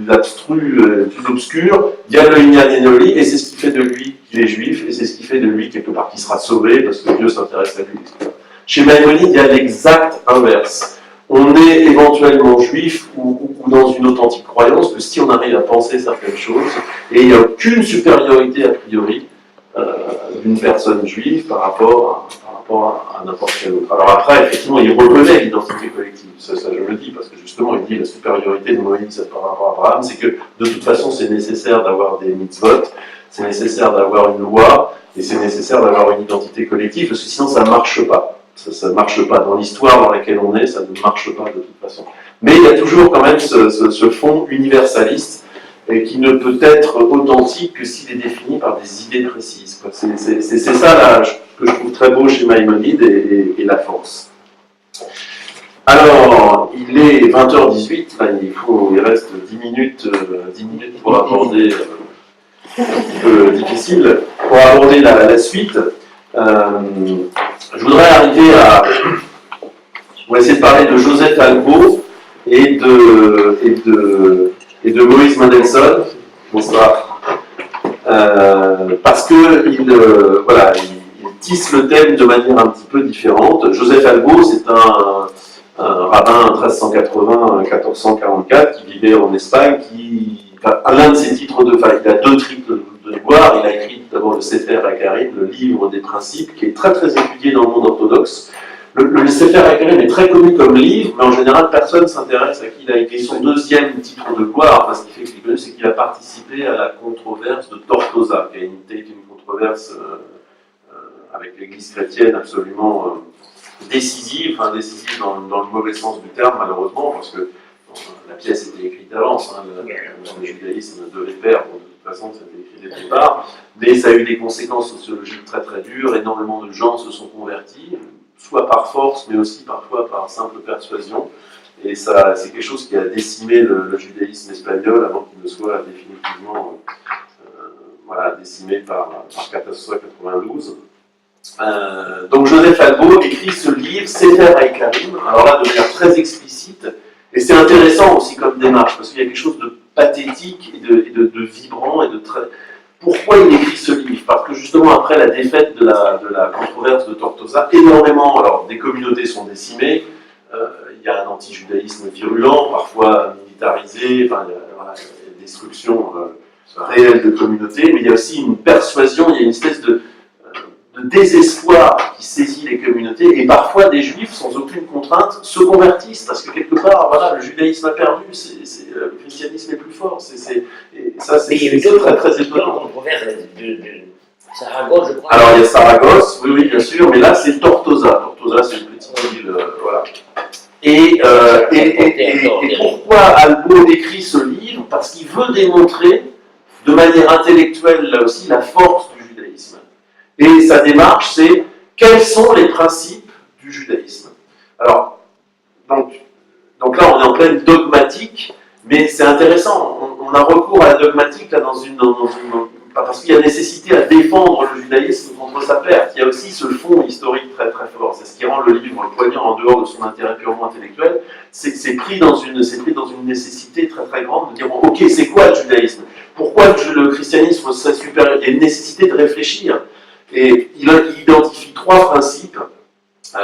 abstru, le plus obscur, il y a le Inyan Elohim, et c'est ce qui fait de lui qu'il est juif, et c'est ce qui fait de lui, quelque part, qu'il sera sauvé, parce que Dieu s'intéresse à lui, etc. Chez Maïmonide, il y a l'exact inverse. On est éventuellement juif ou dans une authentique croyance que si on arrive à penser certaines choses, et il n'y a aucune supériorité a priori d'une personne juive par rapport à n'importe quel autre. Alors après, effectivement, il reconnaît l'identité collective, ça je le dis, parce que justement, il dit la supériorité de Moïse par rapport à Abraham, c'est que de toute façon, c'est nécessaire d'avoir des mitzvot, c'est nécessaire d'avoir une loi, et c'est nécessaire d'avoir une identité collective, parce que sinon ça ne marche pas. Ça ne marche pas. Dans l'histoire dans laquelle on est, ça ne marche pas de toute façon. Mais il y a toujours quand même ce fond universaliste et qui ne peut être authentique que s'il est défini par des idées précises. C'est ça là, que je trouve très beau chez Maïmonide et la force. Alors, il est 20h18, là, il reste 10 minutes pour aborder, un petit peu difficile, pour aborder la suite. Je voudrais arriver à... On va essayer de parler de Joseph Albo et de Moïse Mendelssohn. Bonsoir. Parce que il tisse le thème de manière un petit peu différente. Joseph Albo, c'est un rabbin 1380-1444 qui vivait en Espagne, l'un de ses titres il a 2 titres de gloire. Il a écrit d'abord le Sefer HaKarim, le livre des principes, qui est très très étudié dans le monde orthodoxe. Le Sefer HaKarim est très connu comme livre, mais en général personne ne s'intéresse à qui il a écrit son 2e titre de gloire. Enfin, ce qui fait qu'il est connu, c'est qu'il a participé à la controverse de Tortosa, qui a été une controverse avec l'Église chrétienne absolument décisive dans le mauvais sens du terme, malheureusement, parce que la pièce était écrite d'avance, le judaïsme devait perdre, de toute façon, c'était écrit dès le départ, mais ça a eu des conséquences sociologiques très très dures, énormément de gens se sont convertis, soit par force, mais aussi parfois par simple persuasion, et ça, c'est quelque chose qui a décimé le judaïsme espagnol avant qu'il ne soit définitivement décimé par 1492. Donc Joseph Albo écrit ce livre, Sefer HaKarim, alors là de manière très explicite, et c'est intéressant aussi comme démarche, parce qu'il y a quelque chose de pathétique et de vibrant et de très... Pourquoi il écrit ce livre? Parce que justement après la défaite de la controverse de Tortosa, énormément, alors des communautés sont décimées, il y a un anti-judaïsme virulent, parfois militarisé, il y a une destruction réelle de communautés, mais il y a aussi une persuasion, il y a une espèce de désespoir qui saisit les communautés, et parfois des juifs, sans aucune contrainte, se convertissent, parce que quelque part, le judaïsme a perdu, le christianisme est plus fort, ça c'est très très étonnant. Controverse de Saragosse, je crois. Alors il y a Saragosse, oui bien sûr, mais là c'est Tortosa. Tortosa c'est une petite ville, voilà. Et pourquoi Albo écrit ce livre? Parce qu'il veut démontrer, de manière intellectuelle là aussi, la force du judaïsme. Et sa démarche, c'est quels sont les principes du judaïsme. Alors, donc là, on est en pleine dogmatique, mais c'est intéressant. On a recours à la dogmatique là, parce qu'il y a nécessité à défendre le judaïsme contre sa perte. Il y a aussi ce fond historique très très fort. C'est ce qui rend le livre poignant en dehors de son intérêt purement intellectuel. C'est pris dans une nécessité très très grande de dire bon, ok, c'est quoi le judaïsme? Pourquoi le christianisme serait supérieur? Il y a une nécessité de réfléchir. Et il identifie trois principes,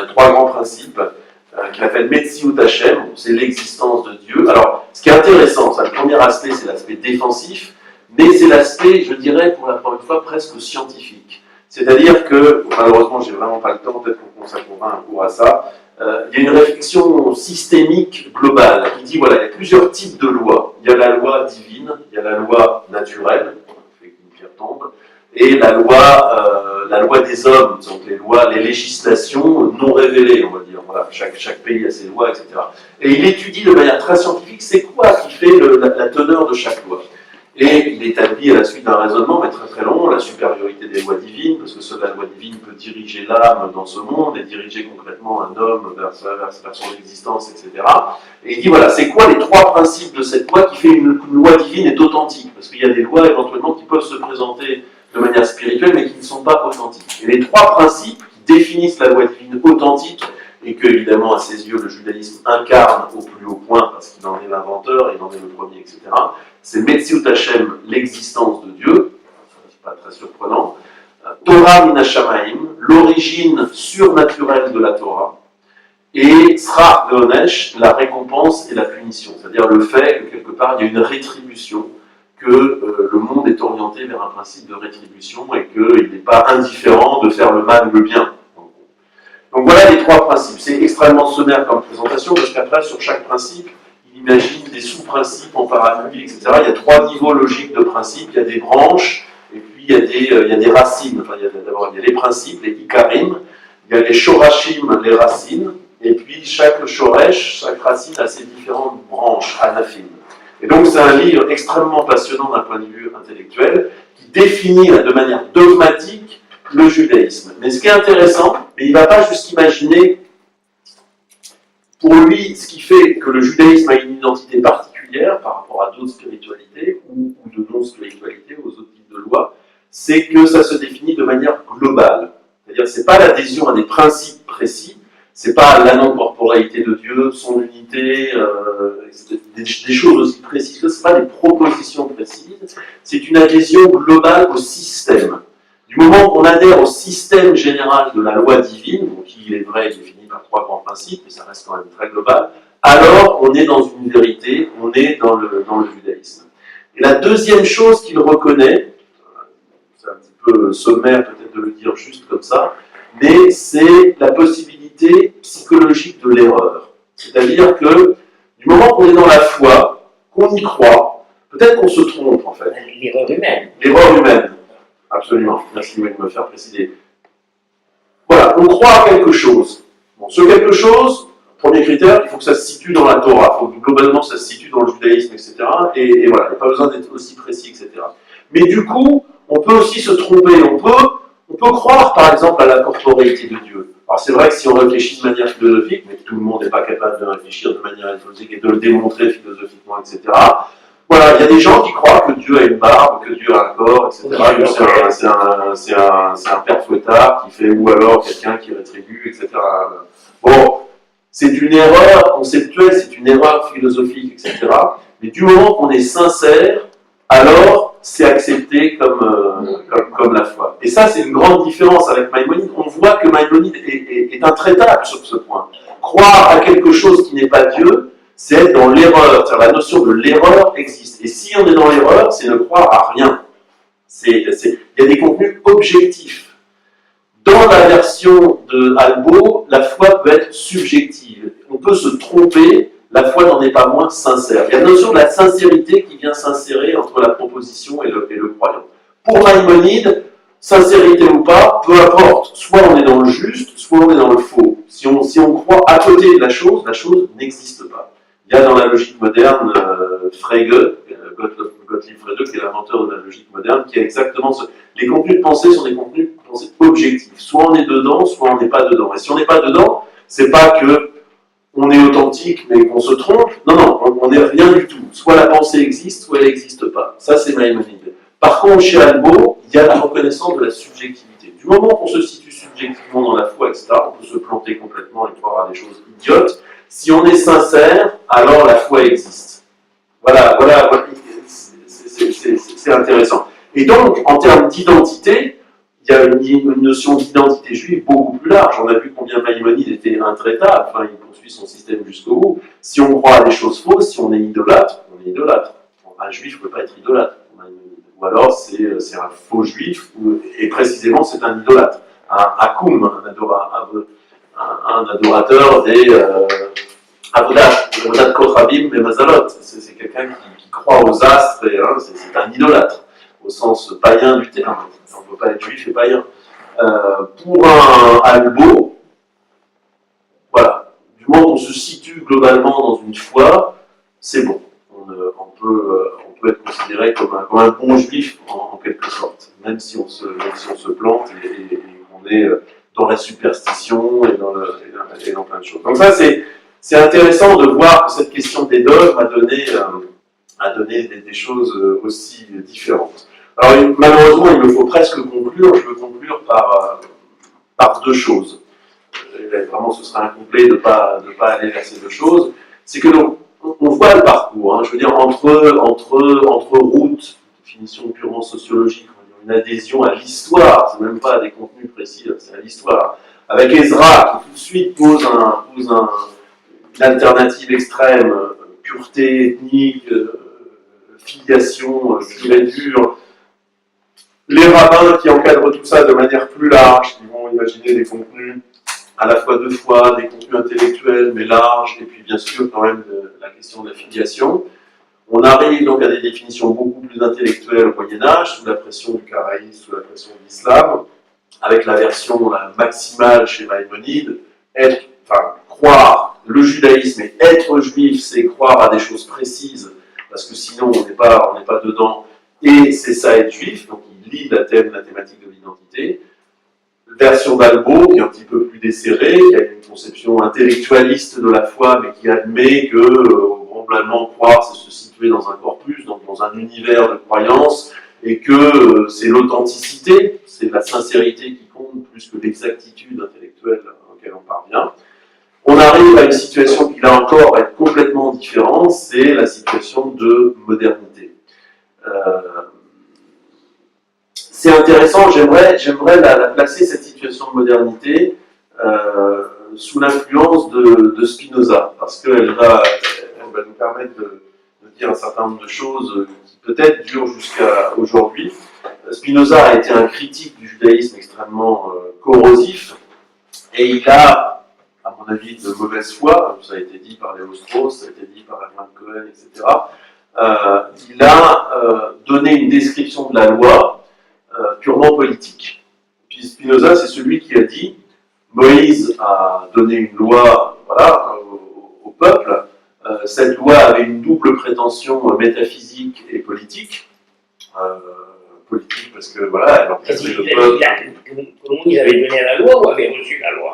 trois grands principes, qu'il appelle Metziut Hashem, c'est l'existence de Dieu. Alors, ce qui est intéressant, le premier aspect, c'est l'aspect défensif, mais c'est l'aspect, je dirais, pour la première fois, presque scientifique. C'est-à-dire que, malheureusement, j'ai vraiment pas le temps, peut-être qu'on consacrera un cours à ça, il y a une réflexion systémique globale qui dit, voilà, il y a plusieurs types de lois. Il y a la loi divine, il y a la loi naturelle, on fait qu'une pierre tombe, et la loi des hommes, donc les législations non révélées, on va dire. Voilà, chaque pays a ses lois, etc. Et il étudie de manière très scientifique c'est quoi qui fait la teneur de chaque loi. Et il établit à la suite d'un raisonnement, mais très très long, la supériorité des lois divines, parce que seule la loi divine peut diriger l'âme dans ce monde et diriger concrètement un homme vers son existence, etc. Et il dit voilà, c'est quoi les trois principes de cette loi qui fait qu'une loi divine est authentique? Parce qu'il y a des lois éventuellement qui peuvent se présenter de manière spirituelle, mais qui ne sont pas authentiques. Et les trois principes qui définissent la loi divine authentique, et que, évidemment, à ses yeux, le judaïsme incarne au plus haut point, parce qu'il en est l'inventeur, il en est le premier, etc., c'est Metziut Hashem, l'existence de Dieu, c'est pas très surprenant, Torah min Hashamaim, l'origine surnaturelle de la Torah, et Sra ve'onesh, la récompense et la punition, c'est-à-dire le fait que, quelque part, il y a une rétribution, que le monde est orienté vers un principe de rétribution et qu'il n'est pas indifférent de faire le mal ou le bien. Donc voilà les trois principes. C'est extrêmement sommaire comme présentation, parce qu'après, sur chaque principe, il imagine des sous-principes en parapluie, etc. Il y a trois niveaux logiques de principes. Il y a des branches, et puis il y a des racines. Enfin, d'abord, il y a les principes, les ikarim, il y a les shorashim, les racines, et puis chaque shoresh, chaque racine a ses différentes branches, anafim. Et donc c'est un livre extrêmement passionnant d'un point de vue intellectuel, qui définit de manière dogmatique le judaïsme. Mais ce qui est intéressant, mais il ne va pas juste imaginer, pour lui, ce qui fait que le judaïsme a une identité particulière par rapport à d'autres spiritualités, ou de non-spiritualités, aux autres types de lois, c'est que ça se définit de manière globale. C'est-à-dire que ce n'est pas l'adhésion à des principes précis, c'est pas la non-corporalité de Dieu, son unité, des choses aussi précises, ce n'est pas des propositions précises, c'est une adhésion globale au système. Du moment qu'on adhère au système général de la loi divine, qui il est vrai est défini par trois grands principes, mais ça reste quand même très global, alors on est dans une vérité, on est dans le judaïsme. Et la deuxième chose qu'il reconnaît, c'est un petit peu sommaire peut-être de le dire juste comme ça, mais c'est la possibilité psychologique de l'erreur. C'est-à-dire que du moment qu'on est dans la foi, qu'on y croit, peut-être qu'on se trompe en fait. L'erreur humaine. L'erreur humaine, absolument. Merci de me faire préciser. Voilà, on croit à quelque chose. Bon, ce quelque chose, premier critère, il faut que ça se situe dans la Torah. Il faut que globalement ça se situe dans le judaïsme, etc. Et voilà, il n'y a pas besoin d'être aussi précis, etc. Mais du coup, on peut aussi se tromper. On peut croire, par exemple, à la corporéité de Dieu. Alors c'est vrai que si on réfléchit de manière philosophique, mais tout le monde n'est pas capable de réfléchir de manière philosophique et de le démontrer philosophiquement, etc. Voilà, il y a des gens qui croient que Dieu a une barbe, que Dieu a un corps, etc. C'est un père fouettard qui fait, ou alors quelqu'un qui rétribue, etc. Bon, c'est une erreur conceptuelle, c'est une erreur philosophique, etc. Mais du moment qu'on est sincère, alors c'est accepté comme la foi. Et ça, c'est une grande différence avec Maïmonide. On voit que Maïmonide est intraitable sur ce point. Croire à quelque chose qui n'est pas Dieu, c'est être dans l'erreur. La notion de l'erreur existe. Et si on est dans l'erreur, c'est ne croire à rien. Il y a des contenus objectifs. Dans la version de Albo, la foi peut être subjective. On peut se tromper, la foi n'en est pas moins sincère. Il y a la notion de la sincérité qui vient s'insérer entre la proposition et le croyant. Pour Maïmonide, sincérité ou pas, peu importe. Soit on est dans le juste, soit on est dans le faux. Si on croit à côté de la chose n'existe pas. Il y a dans la logique moderne Frege, Gottlieb Frege, qui est l'inventeur de la logique moderne, qui a exactement ce... Les contenus de pensée sont des contenus de pensée objectifs. Soit on est dedans, soit on n'est pas dedans. Et si on n'est pas dedans, c'est pas que on est authentique mais qu'on se trompe. Non, non, on n'est rien du tout. Soit la pensée existe, soit elle n'existe pas. Ça, c'est Maïmonide. Par contre, chez Albo, il y a la reconnaissance de la subjectivité. Du moment qu'on se situe subjectivement dans la foi, etc., on peut se planter complètement et croire à des choses idiotes. Si on est sincère, alors la foi existe. Voilà, c'est intéressant. Et donc, en termes d'identité, il y a une notion d'identité juive beaucoup plus large. On a vu combien Maïmonide était intraitable, enfin, il poursuit son système jusqu'au bout. Si on croit à des choses fausses, si on est idolâtre, on est idolâtre. Un juif ne peut pas être idolâtre. Ou alors c'est un faux juif, et précisément c'est un idolâtre. Un akoum, un adorateur des Avodat Kochavim et Mazalot. C'est quelqu'un qui croit aux astres, et c'est un idolâtre, au sens païen du terme. On ne peut pas être juif et païen. Pour un Albo, voilà, du moment qu'on se situe globalement dans une foi, c'est bon. On peut être considéré comme un bon juif en quelque sorte, même si on se plante et qu'on est dans la superstition et dans plein de choses. Donc ça, c'est intéressant de voir que cette question des dogmes a donné des choses aussi différentes. Alors malheureusement, il me faut presque conclure. Je veux conclure par deux choses. Vraiment, ce serait incomplet de ne pas aller vers ces deux choses. C'est que on voit le parcours, hein, je veux dire, entre routes, définition purement sociologique, une adhésion à l'histoire, c'est même pas à des contenus précis, c'est à l'histoire. Avec Ezra, qui tout de suite pose une alternative extrême, pureté ethnique, filiation pure et dure. Les rabbins qui encadrent tout ça de manière plus large, qui vont imaginer des contenus à la fois de foi, des contenus intellectuels, mais larges, et puis bien sûr quand même la question de la filiation. On arrive donc à des définitions beaucoup plus intellectuelles au Moyen-Âge, sous la pression du karaïsme, sous la pression de l'islam, avec la version maximale chez Maïmonide, croire le judaïsme et être juif, c'est croire à des choses précises, parce que sinon on n'est pas dedans, et c'est ça être juif, donc il lie la thématique de l'identité. Version d'Albo, qui est un petit peu plus desserrée, qui a une conception intellectualiste de la foi, mais qui admet que globalement croire, c'est se situer dans un corpus, donc dans un univers de croyances, et que c'est l'authenticité, c'est la sincérité qui compte plus que l'exactitude intellectuelle auquel on parvient. On arrive à une situation qui là encore va être complètement différente, c'est la situation de modernité. C'est intéressant, j'aimerais la placer, cette situation de modernité, sous l'influence de Spinoza, parce qu'elle va nous permettre de dire un certain nombre de choses qui peut-être durent jusqu'à aujourd'hui. Spinoza a été un critique du judaïsme extrêmement corrosif, et il a, à mon avis, de mauvaise foi, ça a été dit par Léo Strauss, ça a été dit par Hermann Cohen, etc. Il a donné une description de la loi purement politique. Puis Spinoza, c'est celui qui a dit Moïse a donné une loi au peuple. Cette loi avait une double prétention métaphysique et politique. Politique parce que elle encadrait le peuple. Que Moïse avait donné la loi ou avait reçu la loi?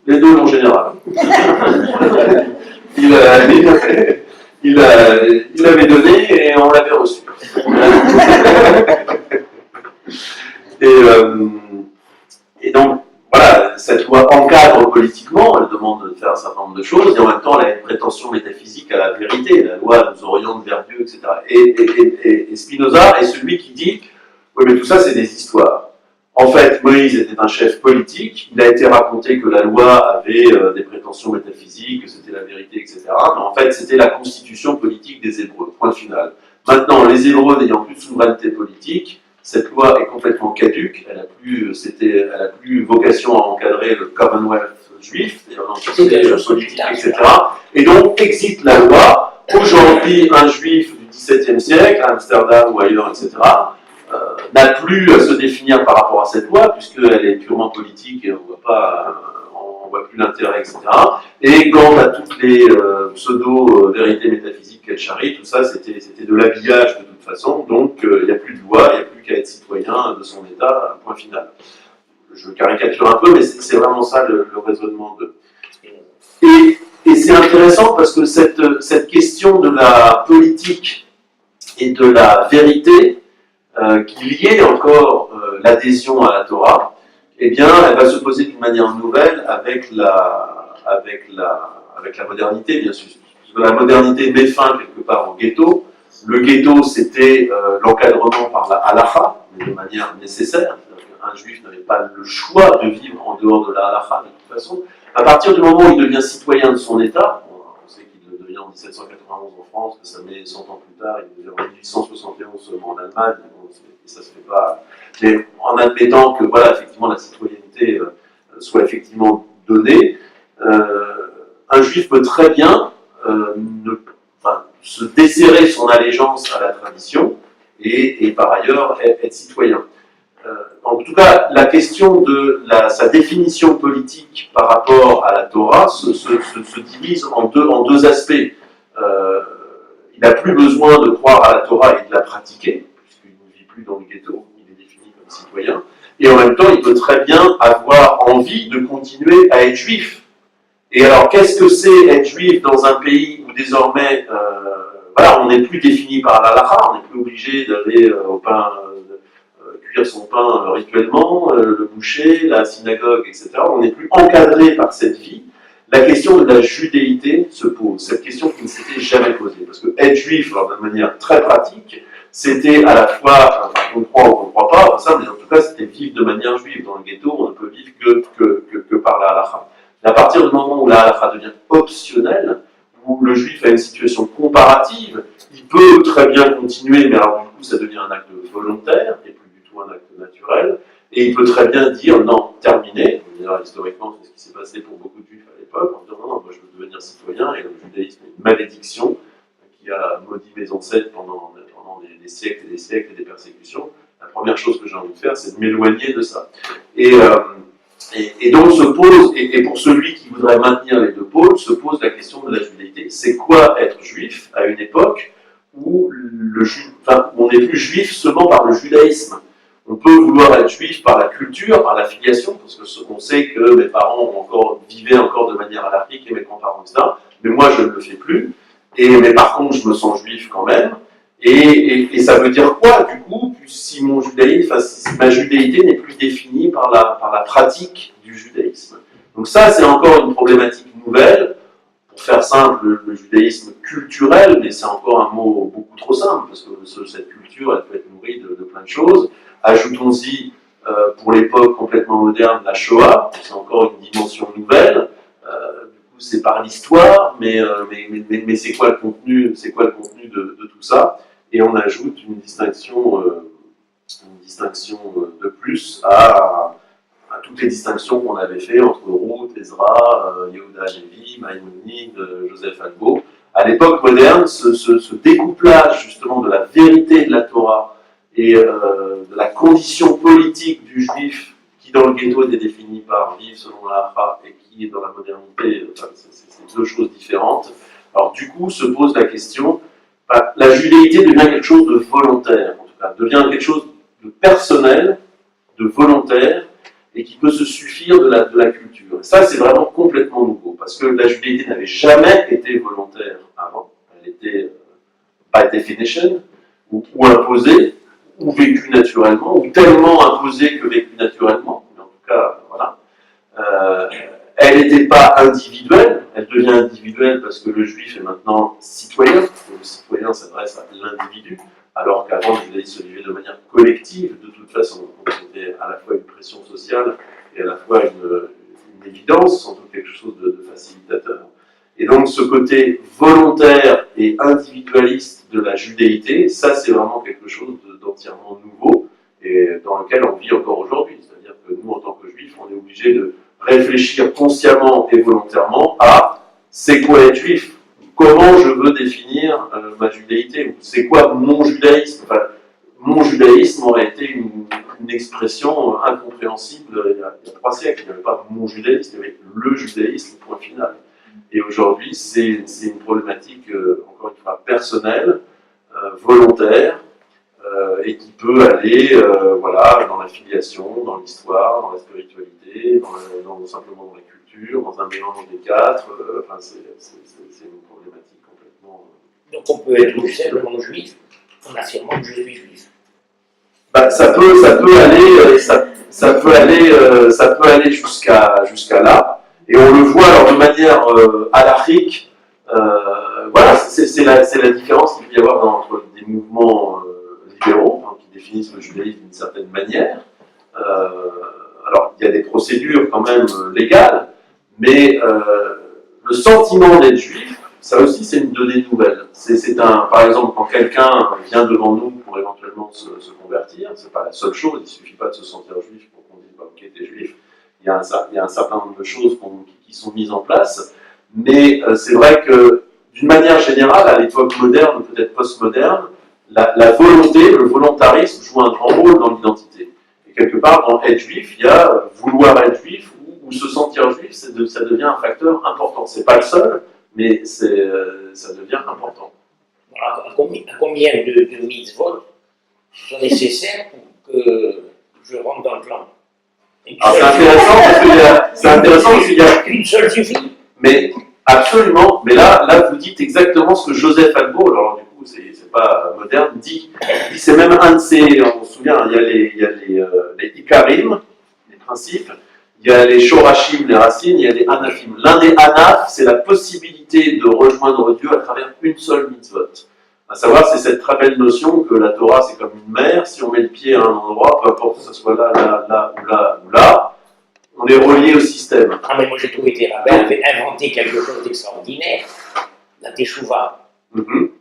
Les deux en général. Il avait donné et on l'avait reçu. Et donc, voilà, cette loi encadre politiquement, elle demande de faire un certain nombre de choses, et en même temps, elle a une prétention métaphysique à la vérité. La loi nous oriente vers Dieu, etc. Et Spinoza est celui qui dit oui, mais tout ça, c'est des histoires. En fait, Moïse était un chef politique, il a été raconté que la loi avait des prétentions métaphysiques, que c'était la vérité, etc. Mais en fait, c'était la constitution politique des Hébreux, point final. Maintenant, les Hébreux n'ayant plus de souveraineté politique, cette loi est complètement caduque, elle a plus vocation à encadrer le Commonwealth juif, c'est-à-dire l'entité politique, etc. Et donc, existe la loi. Aujourd'hui, un juif du XVIIe siècle, à Amsterdam ou ailleurs, etc., n'a plus à se définir par rapport à cette loi, puisqu'elle est purement politique et on voit plus l'intérêt, etc. Et quant à toutes les pseudo-vérités métaphysiques qu'elle charrie, tout ça, c'était de l'habillage de toute façon, donc il n'y a plus de loi, il n'y a plus qu'à être citoyen de son État, point final. Je caricature un peu, mais c'est vraiment ça le raisonnement de... Et c'est intéressant parce que cette question de la politique et de la vérité, qui liait encore l'adhésion à la Torah, eh bien, elle va se poser d'une manière nouvelle avec la modernité, bien sûr. Parce que la modernité met fin quelque part au ghetto. Le ghetto, c'était l'encadrement par la halakha, mais de manière nécessaire. Un juif n'avait pas le choix de vivre en dehors de la halakha, de toute façon. À partir du moment où il devient citoyen de son État, on sait qu'il le devient en 1791 en France, que ça met 100 ans plus tard, il devient en 1871 seulement en Allemagne, et ça se fait pas. Mais en admettant que, voilà, effectivement, la citoyenneté soit effectivement donnée, un juif peut très bien se desserrer son allégeance à la tradition et par ailleurs être citoyen. En tout cas, la question de sa définition politique par rapport à la Torah se divise en deux aspects. Il n'a plus besoin de croire à la Torah et de la pratiquer, puisqu'il ne vit plus dans le ghetto, il est défini comme citoyen, et en même temps, il peut très bien avoir envie de continuer à être juif. Et alors, qu'est-ce que c'est être juif dans un pays où désormais, voilà, on n'est plus défini par la halakha, on n'est plus obligé d'aller au pain, cuire son pain rituellement, le boucher, la synagogue, etc. On n'est plus encadré par cette vie. La question de la judéité se pose. Cette question qui ne s'était jamais posée. Parce que être juif, alors, de manière très pratique, c'était à la fois, enfin, on croit ou on ne croit pas, ça, mais en tout cas, c'était vivre de manière juive. Dans le ghetto, on ne peut vivre que par la halakha. Et à partir du moment où la halakha devient optionnelle, où le juif a une situation comparative, il peut très bien continuer, mais alors du coup, ça devient un acte volontaire, et plus du tout un acte naturel, et il peut très bien dire, non, terminé. D'ailleurs, historiquement, c'est ce qui s'est passé pour beaucoup de juifs à l'époque, en disant, non, moi je veux devenir citoyen, et le judaïsme est une malédiction qui a maudit mes ancêtres pendant des siècles et des siècles et des persécutions. La première chose que j'ai envie de faire, c'est de m'éloigner de ça. Et donc se pose, et pour celui qui voudrait maintenir les deux pôles, se pose la question de la judéité. C'est quoi être juif à une époque où on n'est plus juif seulement par le judaïsme? On peut vouloir être juif par la culture, par l'affiliation, parce qu'on sait que mes parents vivaient encore de manière halakhique et mes grands-parents, etc. Mais moi, je ne le fais plus. Mais par contre, je me sens juif quand même. Et ça veut dire quoi, du coup, si ma judéité n'est plus définie par la pratique du judaïsme? Donc ça, c'est encore une problématique nouvelle. Pour faire simple, le judaïsme culturel, mais c'est encore un mot beaucoup trop simple, parce que cette culture, elle peut être nourrie de plein de choses. Ajoutons-y, pour l'époque complètement moderne, la Shoah, c'est encore une dimension nouvelle. C'est par l'histoire, mais c'est quoi le contenu de tout ça? Et on ajoute une distinction de plus à toutes les distinctions qu'on avait fait entre Ruth, Ezra, Yehuda Levi, Maïmonide, Joseph Albo. À l'époque moderne, ce découplage justement de la vérité de la Torah et de la condition politique du juif qui dans le ghetto était défini par vivre selon la halakha et qui dans la modernité, c'est deux choses différentes. Alors du coup se pose la question, la judéité devient quelque chose de volontaire, en tout cas, devient quelque chose de personnel, de volontaire, et qui peut se suffire de la culture. Et ça, c'est vraiment complètement nouveau, parce que la judéité n'avait jamais été volontaire avant. Elle était by definition, ou imposée, ou vécue naturellement, ou tellement imposée que vécue naturellement. Mais en tout cas, voilà. Elle n'était pas individuelle, elle devient individuelle parce que le juif est maintenant citoyen, le citoyen s'adresse à l'individu, alors qu'avant le judaïsme se vivait de manière collective, de toute façon. Donc c'était à la fois une pression sociale et à la fois une évidence, sans doute quelque chose de facilitateur. Et donc ce côté volontaire et individualiste de la judéité, ça c'est vraiment quelque chose d'entièrement nouveau et dans lequel on vit encore aujourd'hui. C'est-à-dire que nous, en tant que juifs, on est obligés de réfléchir consciemment et volontairement à c'est quoi être juif, comment je veux définir ma judéité, c'est quoi mon judaïsme. Enfin, mon judaïsme aurait été une expression incompréhensible il y a 3 siècles. Il n'y avait pas mon judaïsme, il y avait le judaïsme, point final. Et aujourd'hui, c'est une problématique, encore une fois, personnelle, volontaire, et qui peut aller voilà, dans la filiation, dans l'histoire, dans la spiritualité, simplement dans la culture, dans un mélange des quatre. Enfin, c'est une problématique complètement. Donc on peut être simplement juif en affirmant que je suis juif. Bah, ça peut aller jusqu'à là. Et on le voit alors de manière halachique. Voilà, c'est la différence qu'il peut y avoir entre des mouvements libéraux, hein, qui définissent le judaïsme d'une certaine manière. Alors, il y a des procédures quand même légales, mais le sentiment d'être juif, ça aussi, c'est une donnée nouvelle. Par exemple, quand quelqu'un vient devant nous pour éventuellement se convertir, c'est pas la seule chose, il suffit pas de se sentir juif pour qu'on dise, bah, ok, t'es juif. Il y a un certain nombre de choses qui sont mises en place, mais c'est vrai que, d'une manière générale, à l'époque moderne, peut-être postmoderne, la volonté, le volontarisme joue un grand rôle dans l'identité. Et quelque part, dans être juif, il y a vouloir être juif ou se sentir juif, ça devient un facteur important. C'est pas le seul, mais ça devient important. Alors, à combien de mitzvot sont nécessaires pour que je rentre dans le plan? Alors c'est intéressant parce qu'il y a une seule suffit. Mais absolument, mais là vous dites exactement ce que Joseph Albo, alors du coup c'est pas moderne, dit c'est même un de ces, on se souvient, il y a les Ikarim, les principes, il y a les Shorashim, les racines, il y a les Anafim. L'un des Anaf, c'est la possibilité de rejoindre Dieu à travers une seule mitzvot. À savoir, c'est cette très belle notion que la Torah, c'est comme une mer, si on met le pied à un endroit, peu importe que ce soit là, on est relié au système. Ah, mais moi j'ai trouvé que les rabbins avaient inventé quelque chose d'extraordinaire, la teshuva.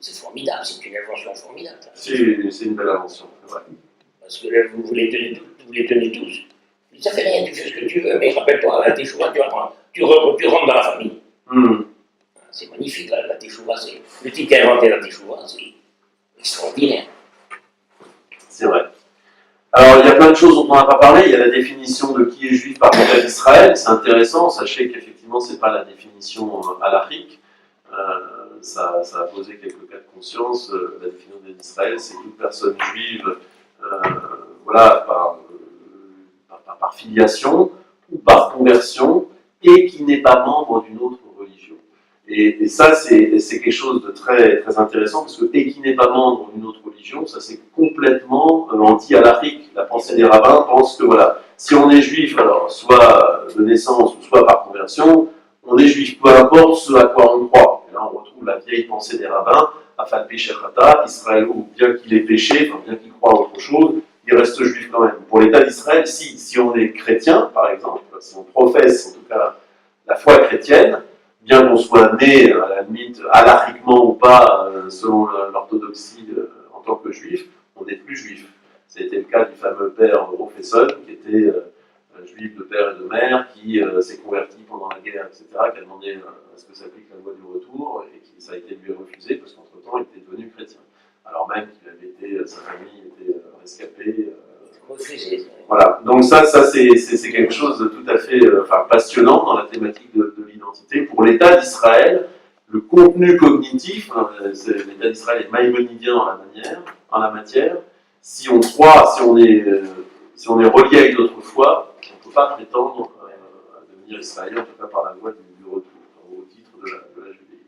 C'est formidable, c'est une invention formidable. C'est une belle invention, c'est vrai. Parce que là, vous les tenez tous. Ça fait rien, tu fais ce que tu veux, mais rappelle-toi, la teshuva, tu rentres dans la famille. C'est magnifique, la teshuva, c'est... Le type qui a inventé la teshuva, c'est extraordinaire. C'est vrai. Alors, il y a plein de choses dont on n'a pas parlé. Il y a la définition de qui est juif par l'État d'Israël. C'est intéressant. Sachez qu'effectivement, ce n'est pas la définition halachique. Ça a posé quelques cas de conscience. La définition d'Israël, c'est toute personne juive, voilà, par filiation ou par conversion, et qui n'est pas membre d'une autre religion. Et ça, c'est quelque chose de très, très intéressant, parce que, et qui n'est pas membre d'une autre religion, ça c'est complètement anti-halachique. La pensée des rabbins pense que, voilà, si on est juif, alors, soit de naissance, ou soit par conversion, on est juif, peu importe ce à quoi on croit. Et là, on retrouve la vieille pensée des rabbins, Afal Peshechata, Israël, ou bien qu'il ait péché, enfin, bien qu'il croit à autre chose, il reste juif quand même. Pour l'État d'Israël, si on est chrétien, par exemple, si on professe, en tout cas, la foi chrétienne, bien qu'on soit né, à la limite, halachiquement ou pas, selon l'orthodoxie en tant que juif, on n'est plus juif. C'était le cas du fameux père Rofesson, qui était juif de père et de mère, qui s'est converti pendant la guerre, etc., qui a demandé à ce que s'applique la loi du retour, et ça a été lui refusé, parce qu'entre-temps, il était devenu chrétien. Alors même qu'il avait été, sa famille était rescapée. Voilà, donc ça c'est quelque chose de tout à fait passionnant dans la thématique de l'identité. Pour l'État d'Israël, le contenu cognitif, l'État d'Israël est maïmonidien en la matière. Si on croit, si on est relié à une autre foi, on ne peut pas prétendre à devenir israélien, en tout cas par la voie du retour, au titre de la judéité.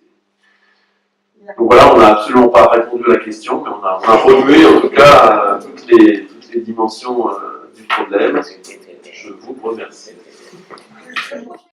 Donc voilà, on n'a absolument pas répondu à la question, mais on a remué en tout cas toutes les dimensions du problème. Je vous remercie.